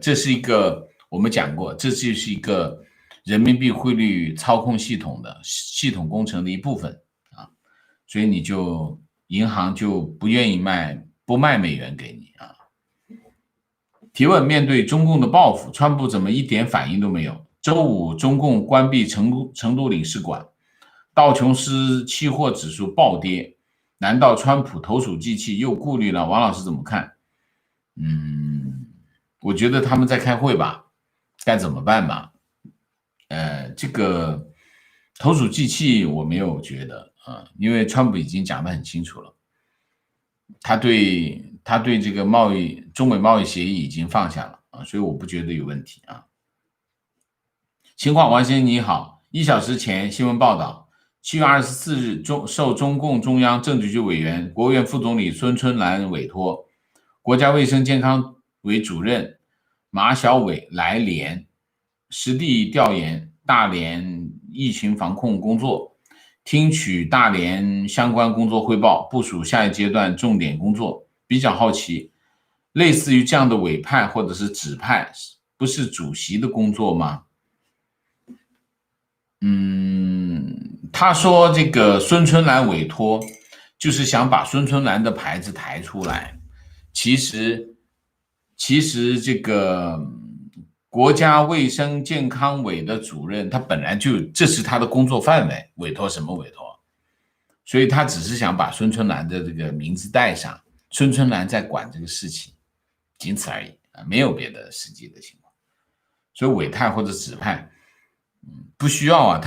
这是一个我们讲过，这就是一个人民币汇率操控系统的系统工程的一部分所以银行就不愿意不卖美元给你提问：面对中共的报复，川普怎么一点反应都没有？周五，中共关闭成都领事馆，道琼斯期货指数暴跌，难道川普投鼠忌器又顾虑了？王老师怎么看？我觉得他们在开会吧，该怎么办吧？这个投鼠忌器我没有觉得因为川普已经讲得很清楚了，他对这个中美贸易协议已经放下了所以我不觉得有问题情况，王先生你好，1小时前新闻报道，7月24日受中共中央政治局委员、国务院副总理孙春兰委托，国家卫生健康委主任马晓伟来联实地调研大连疫情防控工作，听取大连相关工作汇报，部署下一阶段重点工作。比较好奇，类似于这样的委派或者是指派，不是主席的工作吗？他说这个孙春兰委托，就是想把孙春兰的牌子抬出来。其实这个国家卫生健康委的主任，他本来这是他的工作范围，委托什么委托？所以他只是想把孙春兰的这个名字带上，孙春兰在管这个事情，仅此而已没有别的实际的情况。所以委派或者指派，不需要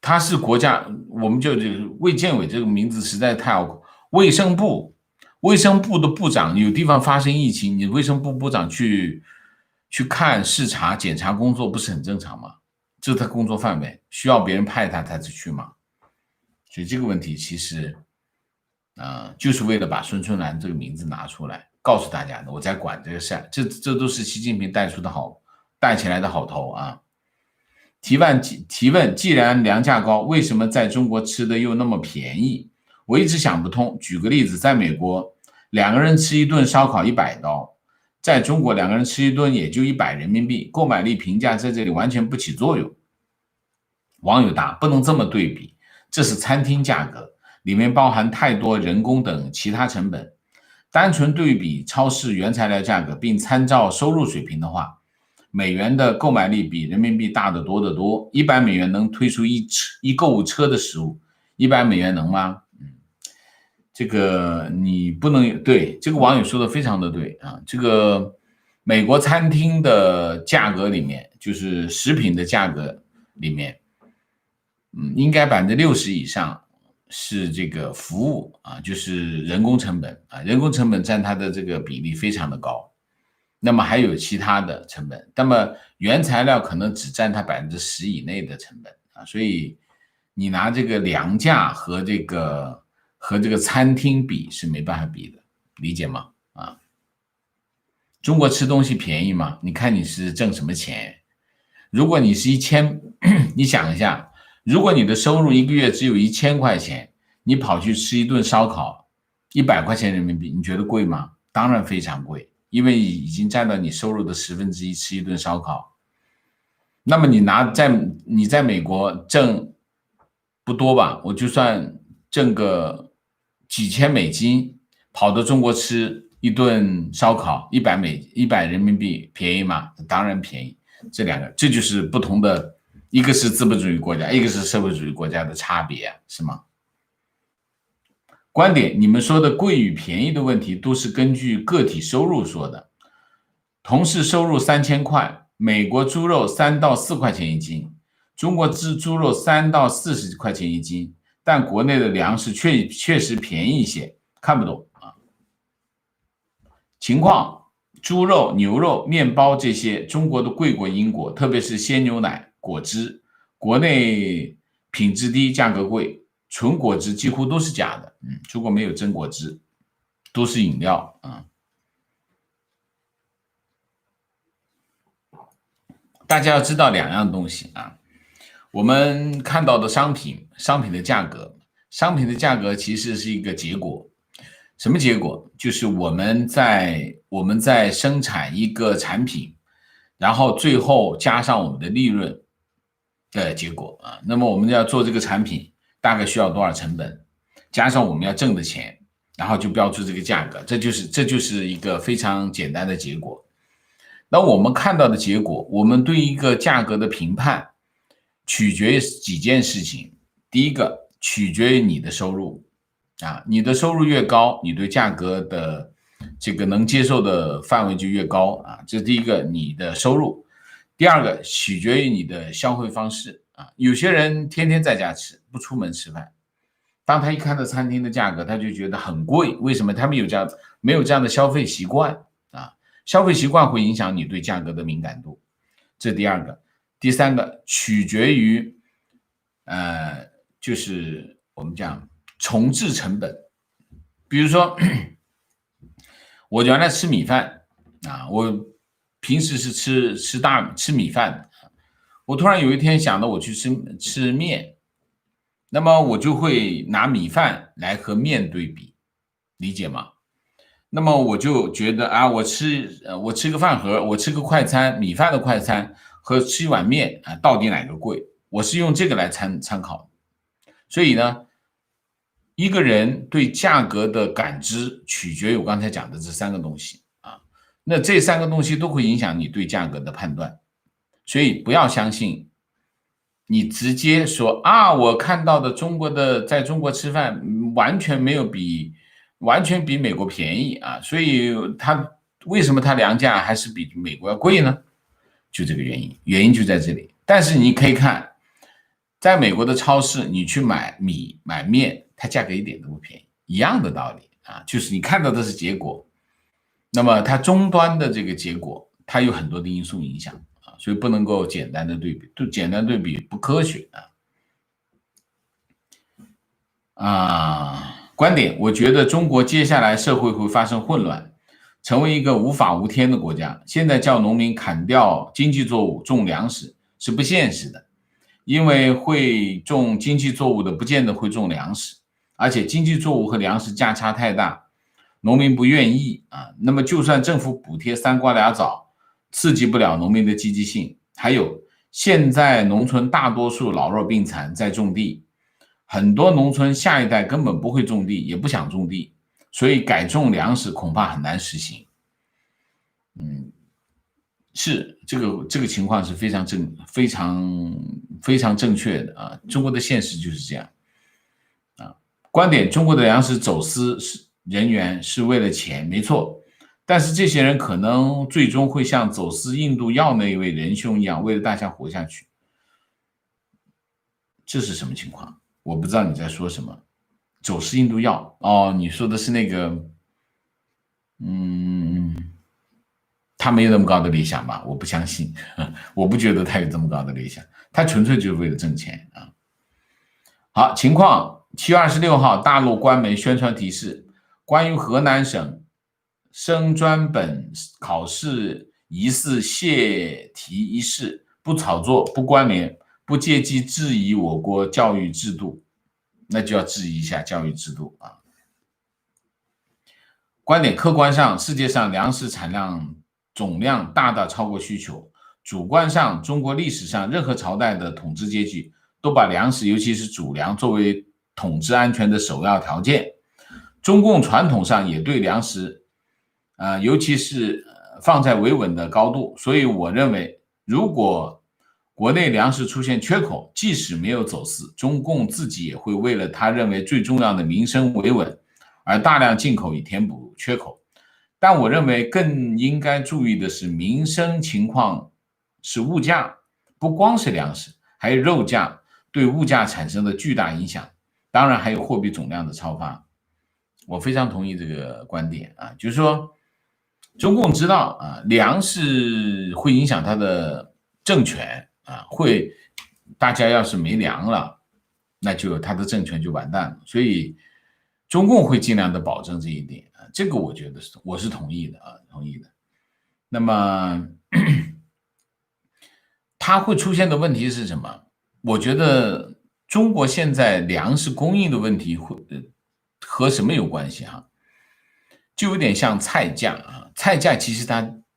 他是国家，我们就卫健委这个名字实在太好。卫生部的部长有地方发生疫情，你卫生部部长去看视察检查工作，不是很正常吗？这是他工作范围，需要别人派他才去吗？所以这个问题其实就是为了把孙春兰这个名字拿出来，告诉大家的，我在管这个事，这都是习近平带起来的好头提问：既然粮价高，为什么在中国吃的又那么便宜？我一直想不通。举个例子，在美国2个人吃一顿烧烤100刀，在中国2个人吃一顿也就100人民币，购买力评价在这里完全不起作用。网友答：不能这么对比，这是餐厅价格，里面包含太多人工等其他成本。单纯对比超市原材料价格并参照收入水平的话，美元的购买力比人民币大得多得多。100美元能推出一购物车的食物，100美元能吗？这个你不能对这个网友说的非常的对这个美国餐厅的价格里面，就是食品的价格里面，应该60%以上是这个服务就是人工成本人工成本占它的这个比例非常的高。那么还有其他的成本，那么原材料可能只占它10%以内的成本所以你拿这个粮价和这个餐厅比是没办法比的，理解吗？中国吃东西便宜吗？你看你是挣什么钱？如果你是你想一下，如果你的收入一个月只有1000块钱，你跑去吃一顿烧烤100块钱人民币，你觉得贵吗？当然非常贵，因为已经占到你收入的1/10吃一顿烧烤。那么你在美国挣不多吧，我就算挣个几千美金，跑到中国吃一顿烧烤100人民币便宜吗？当然便宜。这就是不同的，一个是资本主义国家，一个是社会主义国家的差别是吗？观点：你们说的贵与便宜的问题都是根据个体收入说的。同事收入3000块，美国猪肉3到4块钱一斤，中国猪肉3到40块钱一斤，但国内的粮食确实便宜一些，看不懂情况：猪肉、牛肉、面包这些，中国都贵过英国，特别是鲜牛奶、果汁，国内品质低，价格贵，纯果汁几乎都是假的。中国没有真果汁，都是饮料啊。大家要知道两样东西啊，我们看到的商品的价格，商品的价格其实是一个结果。什么结果？就是我们在生产一个产品，然后最后加上我们的利润的结果啊。那么我们要做这个产品，大概需要多少成本，加上我们要挣的钱，然后就标出这个价格，这就是一个非常简单的结果。那我们看到的结果，我们对一个价格的评判，取决于几件事情。第一个，取决于你的收入啊，你的收入越高，你对价格的这个能接受的范围就越高啊，这是第一个，你的收入。第二个，取决于你的消费方式啊，有些人天天在家吃，不出门吃饭，当他一看到餐厅的价格，他就觉得很贵，为什么？他们没有这样的消费习惯啊。消费习惯会影响你对价格的敏感度，这第二个。第三个取决于就是我们讲重置成本。比如说我原来吃米饭啊，我平时是吃米饭的，我突然有一天想到我去吃面，那么我就会拿米饭来和面对比，理解吗？那么我就觉得啊，我吃个饭盒，我吃个快餐，米饭的快餐和吃一碗面啊，到底哪个贵？我是用这个来参考。所以呢，一个人对价格的感知取决于我刚才讲的这三个东西啊。那这三个东西都会影响你对价格的判断，所以不要相信你直接说啊，我看到的在中国吃饭完全比美国便宜啊，所以为什么它粮价还是比美国要贵呢？就这个原因，原因就在这里。但是你可以看，在美国的超市，你去买米买面，它价格一点都不便宜，一样的道理啊，就是你看到的是结果，那么它终端的这个结果，它有很多的因素影响啊，所以不能够简单的对比，简单对比不科学观点，我觉得中国接下来社会会发生混乱，成为一个无法无天的国家。现在叫农民砍掉经济作物种粮食是不现实的，因为会种经济作物的不见得会种粮食，而且经济作物和粮食价差太大，农民不愿意啊。那么就算政府补贴三瓜俩枣，刺激不了农民的积极性。还有，现在农村大多数老弱病残在种地，很多农村下一代根本不会种地，也不想种地，所以改种粮食恐怕很难实行。是这个情况是非常正确的啊，中国的现实就是这样啊。观点：中国的粮食走私人员是为了钱，没错，但是这些人可能最终会像走私印度药那一位仁兄一样，为了大家活下去。这是什么情况？我不知道你在说什么。走私印度药哦，你说的是那个，他没有那么高的理想吧？我不相信，我不觉得他有这么高的理想，他纯粹就是为了挣钱啊。好，情况7月26号，大陆官媒宣传提示，关于河南省升专本考试疑似泄题一事，不炒作，不关联，不借机质疑我国教育制度，那就要质疑一下教育制度啊。观点：客观上，世界上粮食产量总量大大超过需求；主观上，中国历史上任何朝代的统治阶级都把粮食，尤其是主粮，作为统治安全的首要条件。中共传统上也对粮食，尤其是放在维稳的高度。所以我认为，如果国内粮食出现缺口，即使没有走私，中共自己也会为了他认为最重要的民生维稳，而大量进口以填补缺口。但我认为更应该注意的是，民生情况是物价，不光是粮食，还有肉价对物价产生的巨大影响，当然还有货币总量的超发。我非常同意这个观点啊，就是说中共知道啊，粮食会影响他的政权啊，会大家要是没粮了，那就他的政权就完蛋了。所以中共会尽量的保证这一点啊，这个我觉得我是同意的啊，同意的。那么它会出现的问题是什么？我觉得中国现在粮食供应的问题和什么有关系哈？就有点像菜价啊，菜价其实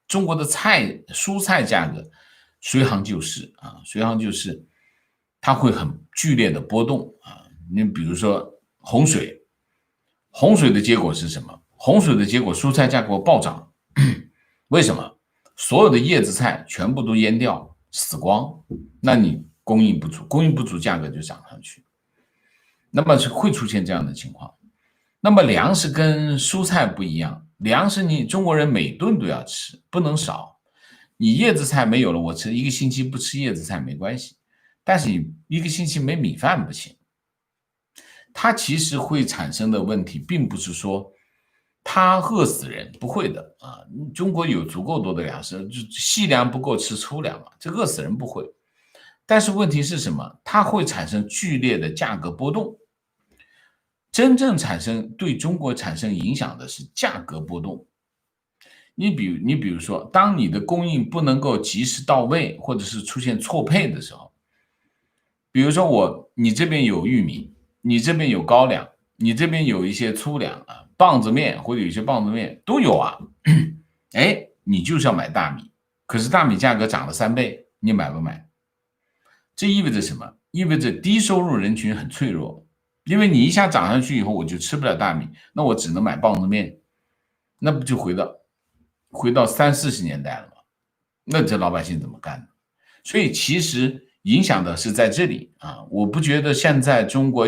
中国的蔬菜价格随行就市啊，随行就市，它会很剧烈的波动啊。你比如说洪水，洪水的结果是什么？洪水的结果蔬菜价格暴涨，为什么？所有的叶子菜全部都淹掉死光，那你供应不足，供应不足价格就涨上去，那么是会出现这样的情况。那么粮食跟蔬菜不一样，粮食你中国人每顿都要吃，不能少。你叶子菜没有了，我吃一个星期不吃叶子菜没关系，但是你一个星期没米饭不行。它其实会产生的问题，并不是说它饿死人，不会的啊。中国有足够多的粮食，就细粮不够吃粗粮嘛，这饿死人不会。但是问题是什么？它会产生剧烈的价格波动。真正对中国产生影响的是价格波动。你比如说，当你的供应不能够及时到位，或者是出现错配的时候，比如说你这边有玉米，你这边有高粱，你这边有一些粗粮啊，棒子面或者有一些棒子面都有啊，哎，你就是要买大米，可是大米价格涨了3倍，你买不买？这意味着什么？意味着低收入人群很脆弱，因为你一下涨上去以后，我就吃不了大米，那我只能买棒子面，那不就回到30、40年代了吗？那这老百姓怎么干呢？所以其实影响的是在这里啊，我不觉得现在中国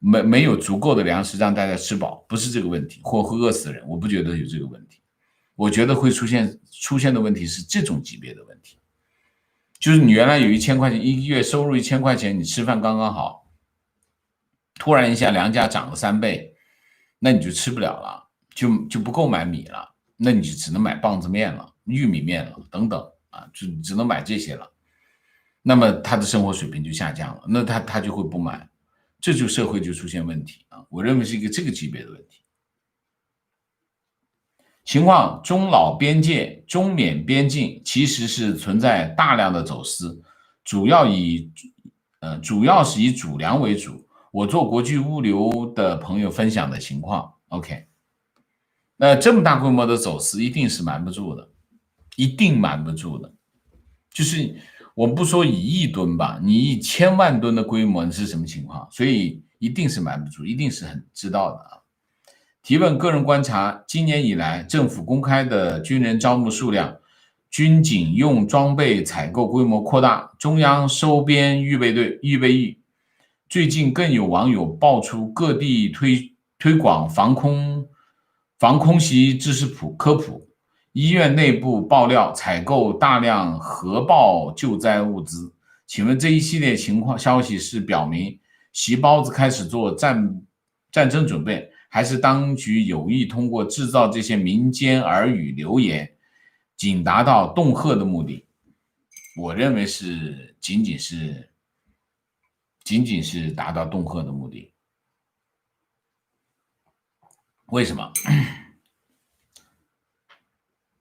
没有足够的粮食让大家吃饱，不是这个问题，或会饿死人，我不觉得有这个问题。我觉得会出现的问题是这种级别的问题，就是你原来有1000块钱，一个月收入1000块钱，你吃饭刚刚好，突然一下粮价涨了3倍，那你就吃不了了，就不够买米了，那你就只能买棒子面了、玉米面了等等啊，就只能买这些了。那么他的生活水平就下降了，那他就会不满，这就社会就出现问题啊。我认为是一个这个级别的问题。情况，中老边界、中缅边境其实是存在大量的走私，主要是以主粮为主。我做国际物流的朋友分享的情况 ，OK，那这么大规模的走私一定是瞒不住的，一定瞒不住的。就是我不说1亿吨吧，你以1000万吨的规模是什么情况？所以一定是瞒不住，一定是很知道的啊。提问个人观察，今年以来，政府公开的军人招募数量、军警用装备采购规模扩大，中央收编预备役。最近更有网友爆出各地推广防空袭知识科普，医院内部爆料采购大量核爆救灾物资。请问这一系列消息是表明习包子开始做战争准备，还是当局有意通过制造这些民间耳语流言，仅达到恫吓的目的？我认为是仅仅是达到恫吓的目的。为什么？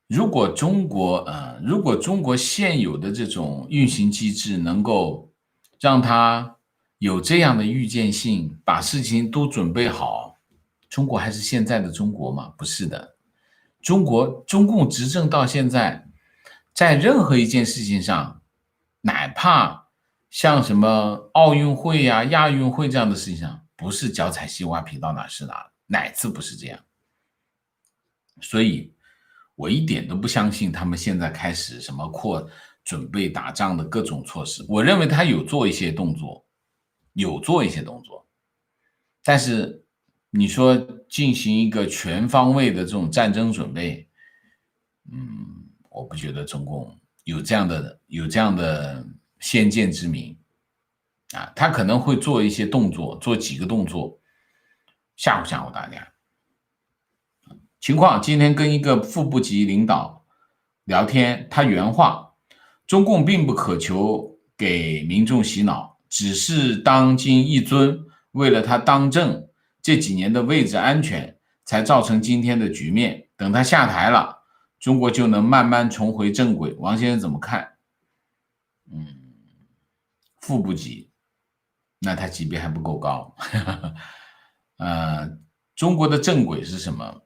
如果中国现有的这种运行机制能够让它有这样的预见性，把事情都准备好，中国还是现在的中国吗？不是的，中共执政到现在，在任何一件事情上，哪怕像什么奥运会呀、亚运会这样的事情上，不是脚踩西瓜皮到哪是哪，哪次不是这样？所以我一点都不相信他们现在开始什么准备打仗的各种措施。我认为他有做一些动作，但是你说进行一个全方位的这种战争准备，我不觉得中共有这样的先见之明啊，他可能会做一些动作，做几个动作吓唬大家。情况，今天跟一个副部级领导聊天，他原话：中共并不渴求给民众洗脑，只是当今一尊为了他当政这几年的位置安全，才造成今天的局面。等他下台了，中国就能慢慢重回正轨。王先生怎么看？副部级，那他级别还不够高。中国的正轨是什么？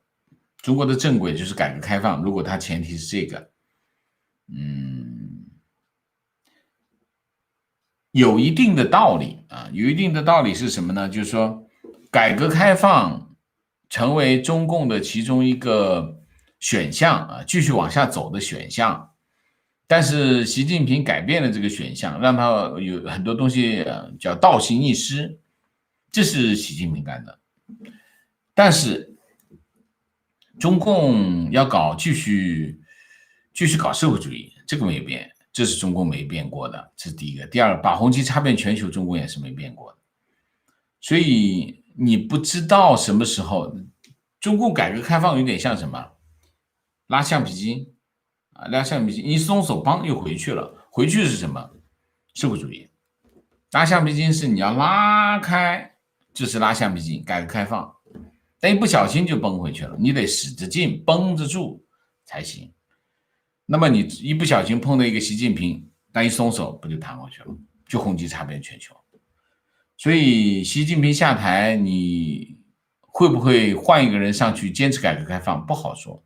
中国的正轨就是改革开放。如果他前提是这个，有一定的道理啊，有一定的道理是什么呢？就是说，改革开放成为中共的其中一个选项啊，继续往下走的选项。但是习近平改变了这个选项，让他有很多东西叫倒行逆施，这是习近平干的。但是中共要继续搞社会主义，这个没变，这是中共没变过的，这是第一个。第二个，把红旗插遍全球，中共也是没变过的。所以你不知道什么时候，中共改革开放有点像什么，拉橡皮筋啊，拉橡皮筋一松手，邦又回去了。回去是什么？社会主义。拉橡皮筋是你要拉开，就是拉橡皮筋，改革开放。但一不小心就崩回去了，你得使着劲绷着住才行。那么你一不小心碰到一个习近平，但一松手不就弹回去了，就红旗插遍全球。所以习近平下台，你会不会换一个人上去坚持改革开放？不好说，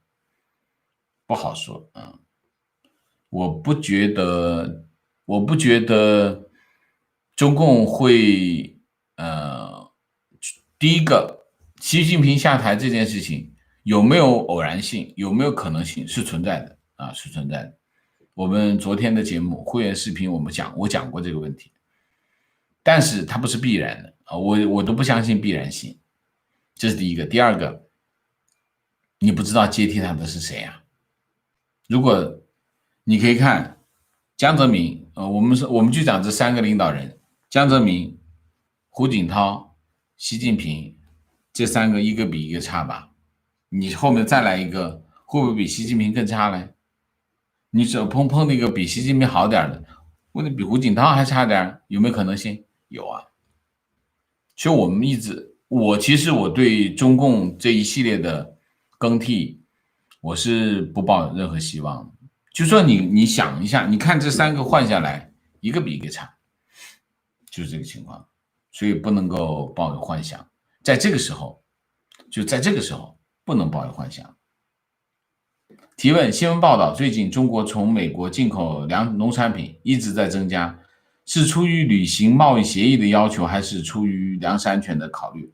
不好说啊。我不觉得中共会第一个，习近平下台这件事情有没有偶然性，有没有可能性，是存在的啊，是存在的。我们昨天的节目会员视频我讲过这个问题，但是它不是必然的啊，我都不相信必然性，这是第一个。第二个，你不知道接替他的是谁啊？如果你可以看江泽民，我们就讲这三个领导人，江泽民、胡锦涛、习近平，这三个一个比一个差吧？你后面再来一个，会不会比习近平更差呢？你只碰那个比习近平好点的，或者比胡锦涛还差点，有没有可能性？有啊。所以其实我对中共这一系列的更替，我是不抱任何希望的。就说你想一下，你看这三个换下来，一个比一个差，就是这个情况，所以不能够抱有幻想。在这个时候不能抱有幻想。提问：新闻报道，最近中国从美国进口农产品一直在增加，是出于履行贸易协议的要求，还是出于粮食安全的考虑？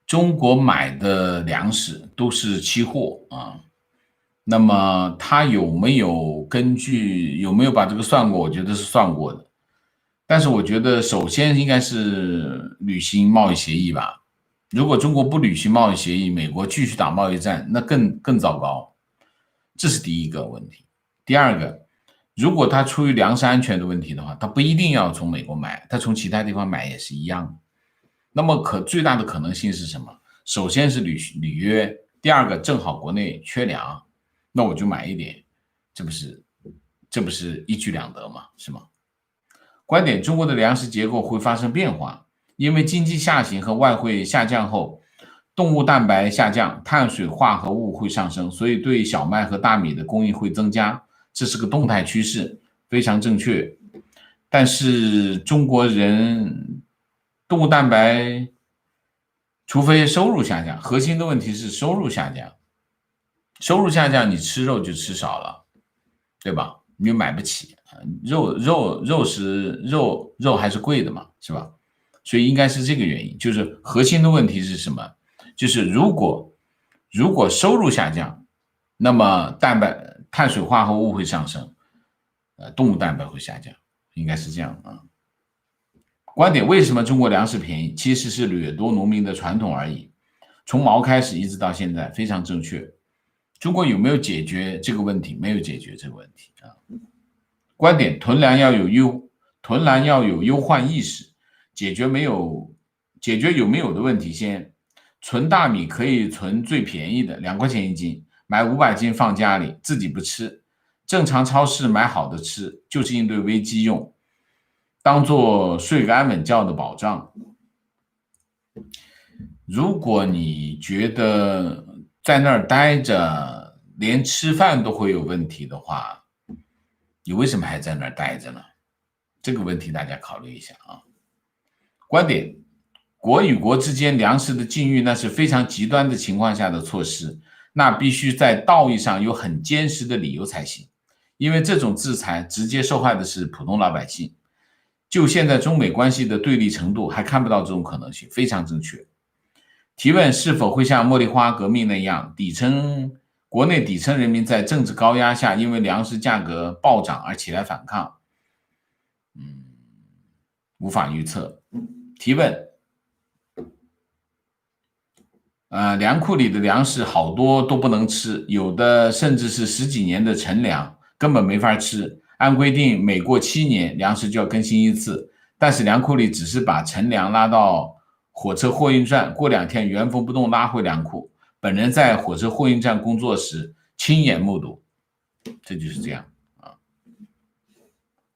中国买的粮食都是期货啊，那么他有没有把这个算过？我觉得是算过的。但是我觉得首先应该是履行贸易协议吧。如果中国不履行贸易协议，美国继续打贸易战，那更糟糕。这是第一个问题。第二个，如果他出于粮食安全的问题的话，他不一定要从美国买，他从其他地方买也是一样。那么最大的可能性是什么？首先是履约，第二个正好国内缺粮，那我就买一点，这不是一举两得吗？是吗？观点：中国的粮食结构会发生变化，因为经济下行和外汇下降后，动物蛋白下降，碳水化合物会上升，所以对小麦和大米的供应会增加，这是个动态趋势，非常正确。但是中国人动物蛋白，除非收入下降，核心的问题是收入下降，收入下降，你吃肉就吃少了，对吧？你就买不起。肉还是贵的嘛，是吧？所以应该是这个原因，就是核心的问题是什么？就是如果收入下降，那么碳水化合物会上升，动物蛋白会下降，应该是这样啊。观点：为什么中国粮食便宜？其实是掠夺农民的传统而已，从毛开始一直到现在，非常正确。中国有没有解决这个问题？没有解决这个问题啊。观点：囤粮要有忧患意识，解决没有解决有没有的问题先。存大米可以存最便宜的，2块钱一斤，买500斤放家里，自己不吃。正常超市买好的吃，就是应对危机用，当做睡个安稳觉的保障。如果你觉得在那儿待着连吃饭都会有问题的话，你为什么还在那儿待着呢？这个问题大家考虑一下啊。观点：国与国之间粮食的禁运，那是非常极端的情况下的措施，那必须在道义上有很坚实的理由才行，因为这种制裁直接受害的是普通老百姓。就现在中美关系的对立程度，还看不到这种可能性，非常正确。提问是否会像茉莉花革命那样，国内底层人民在政治高压下，因为粮食价格暴涨而起来反抗？无法预测。提问：粮库里的粮食好多都不能吃，有的甚至是10几年的陈粮，根本没法吃。按规定，每过7年，粮食就要更新一次，但是粮库里只是把陈粮拉到火车货运站，过2天原封不动拉回粮库。本人在火车货运站工作时亲眼目睹，这就是这样啊。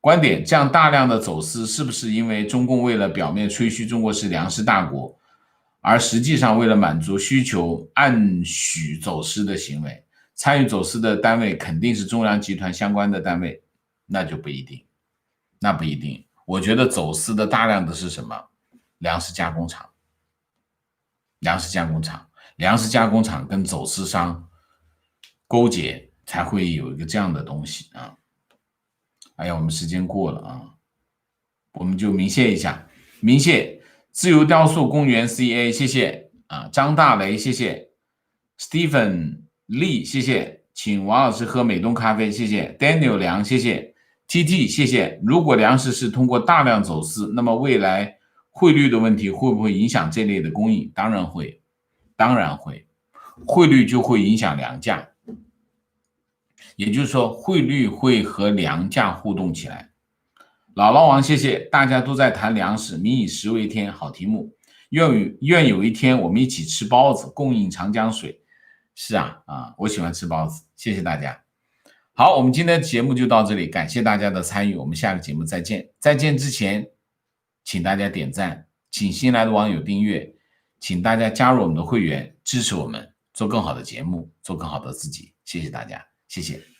观点：这样大量的走私，是不是因为中共为了表面吹嘘中国是粮食大国，而实际上为了满足需求暗许走私的行为？参与走私的单位肯定是中粮集团相关的单位，那就不一定。那不一定。我觉得走私的大量的是什么？粮食加工厂。粮食加工厂跟走私商勾结，才会有一个这样的东西啊。哎呀，我们时间过了啊，我们就明谢一下。明谢自由雕塑公园 CA， 谢谢啊。张大雷，谢谢。Stephen Lee， 谢谢。请王老师喝美东咖啡，谢谢。Daniel 梁，谢谢。TT， 谢谢。如果粮食是通过大量走私，那么未来汇率的问题会不会影响这类的供应？当然会，当然会。汇率就会影响粮价，也就是说，汇率会和粮价互动起来。姥姥王，谢谢。大家都在谈粮食，民以食为天，好题目。愿有一天我们一起吃包子，共饮长江水。是啊，我喜欢吃包子，谢谢大家。好，我们今天的节目就到这里，感谢大家的参与，我们下个节目再见。再见之前，请大家点赞，请新来的网友订阅，请大家加入我们的会员，支持我们做更好的节目，做更好的自己。谢谢大家，谢谢。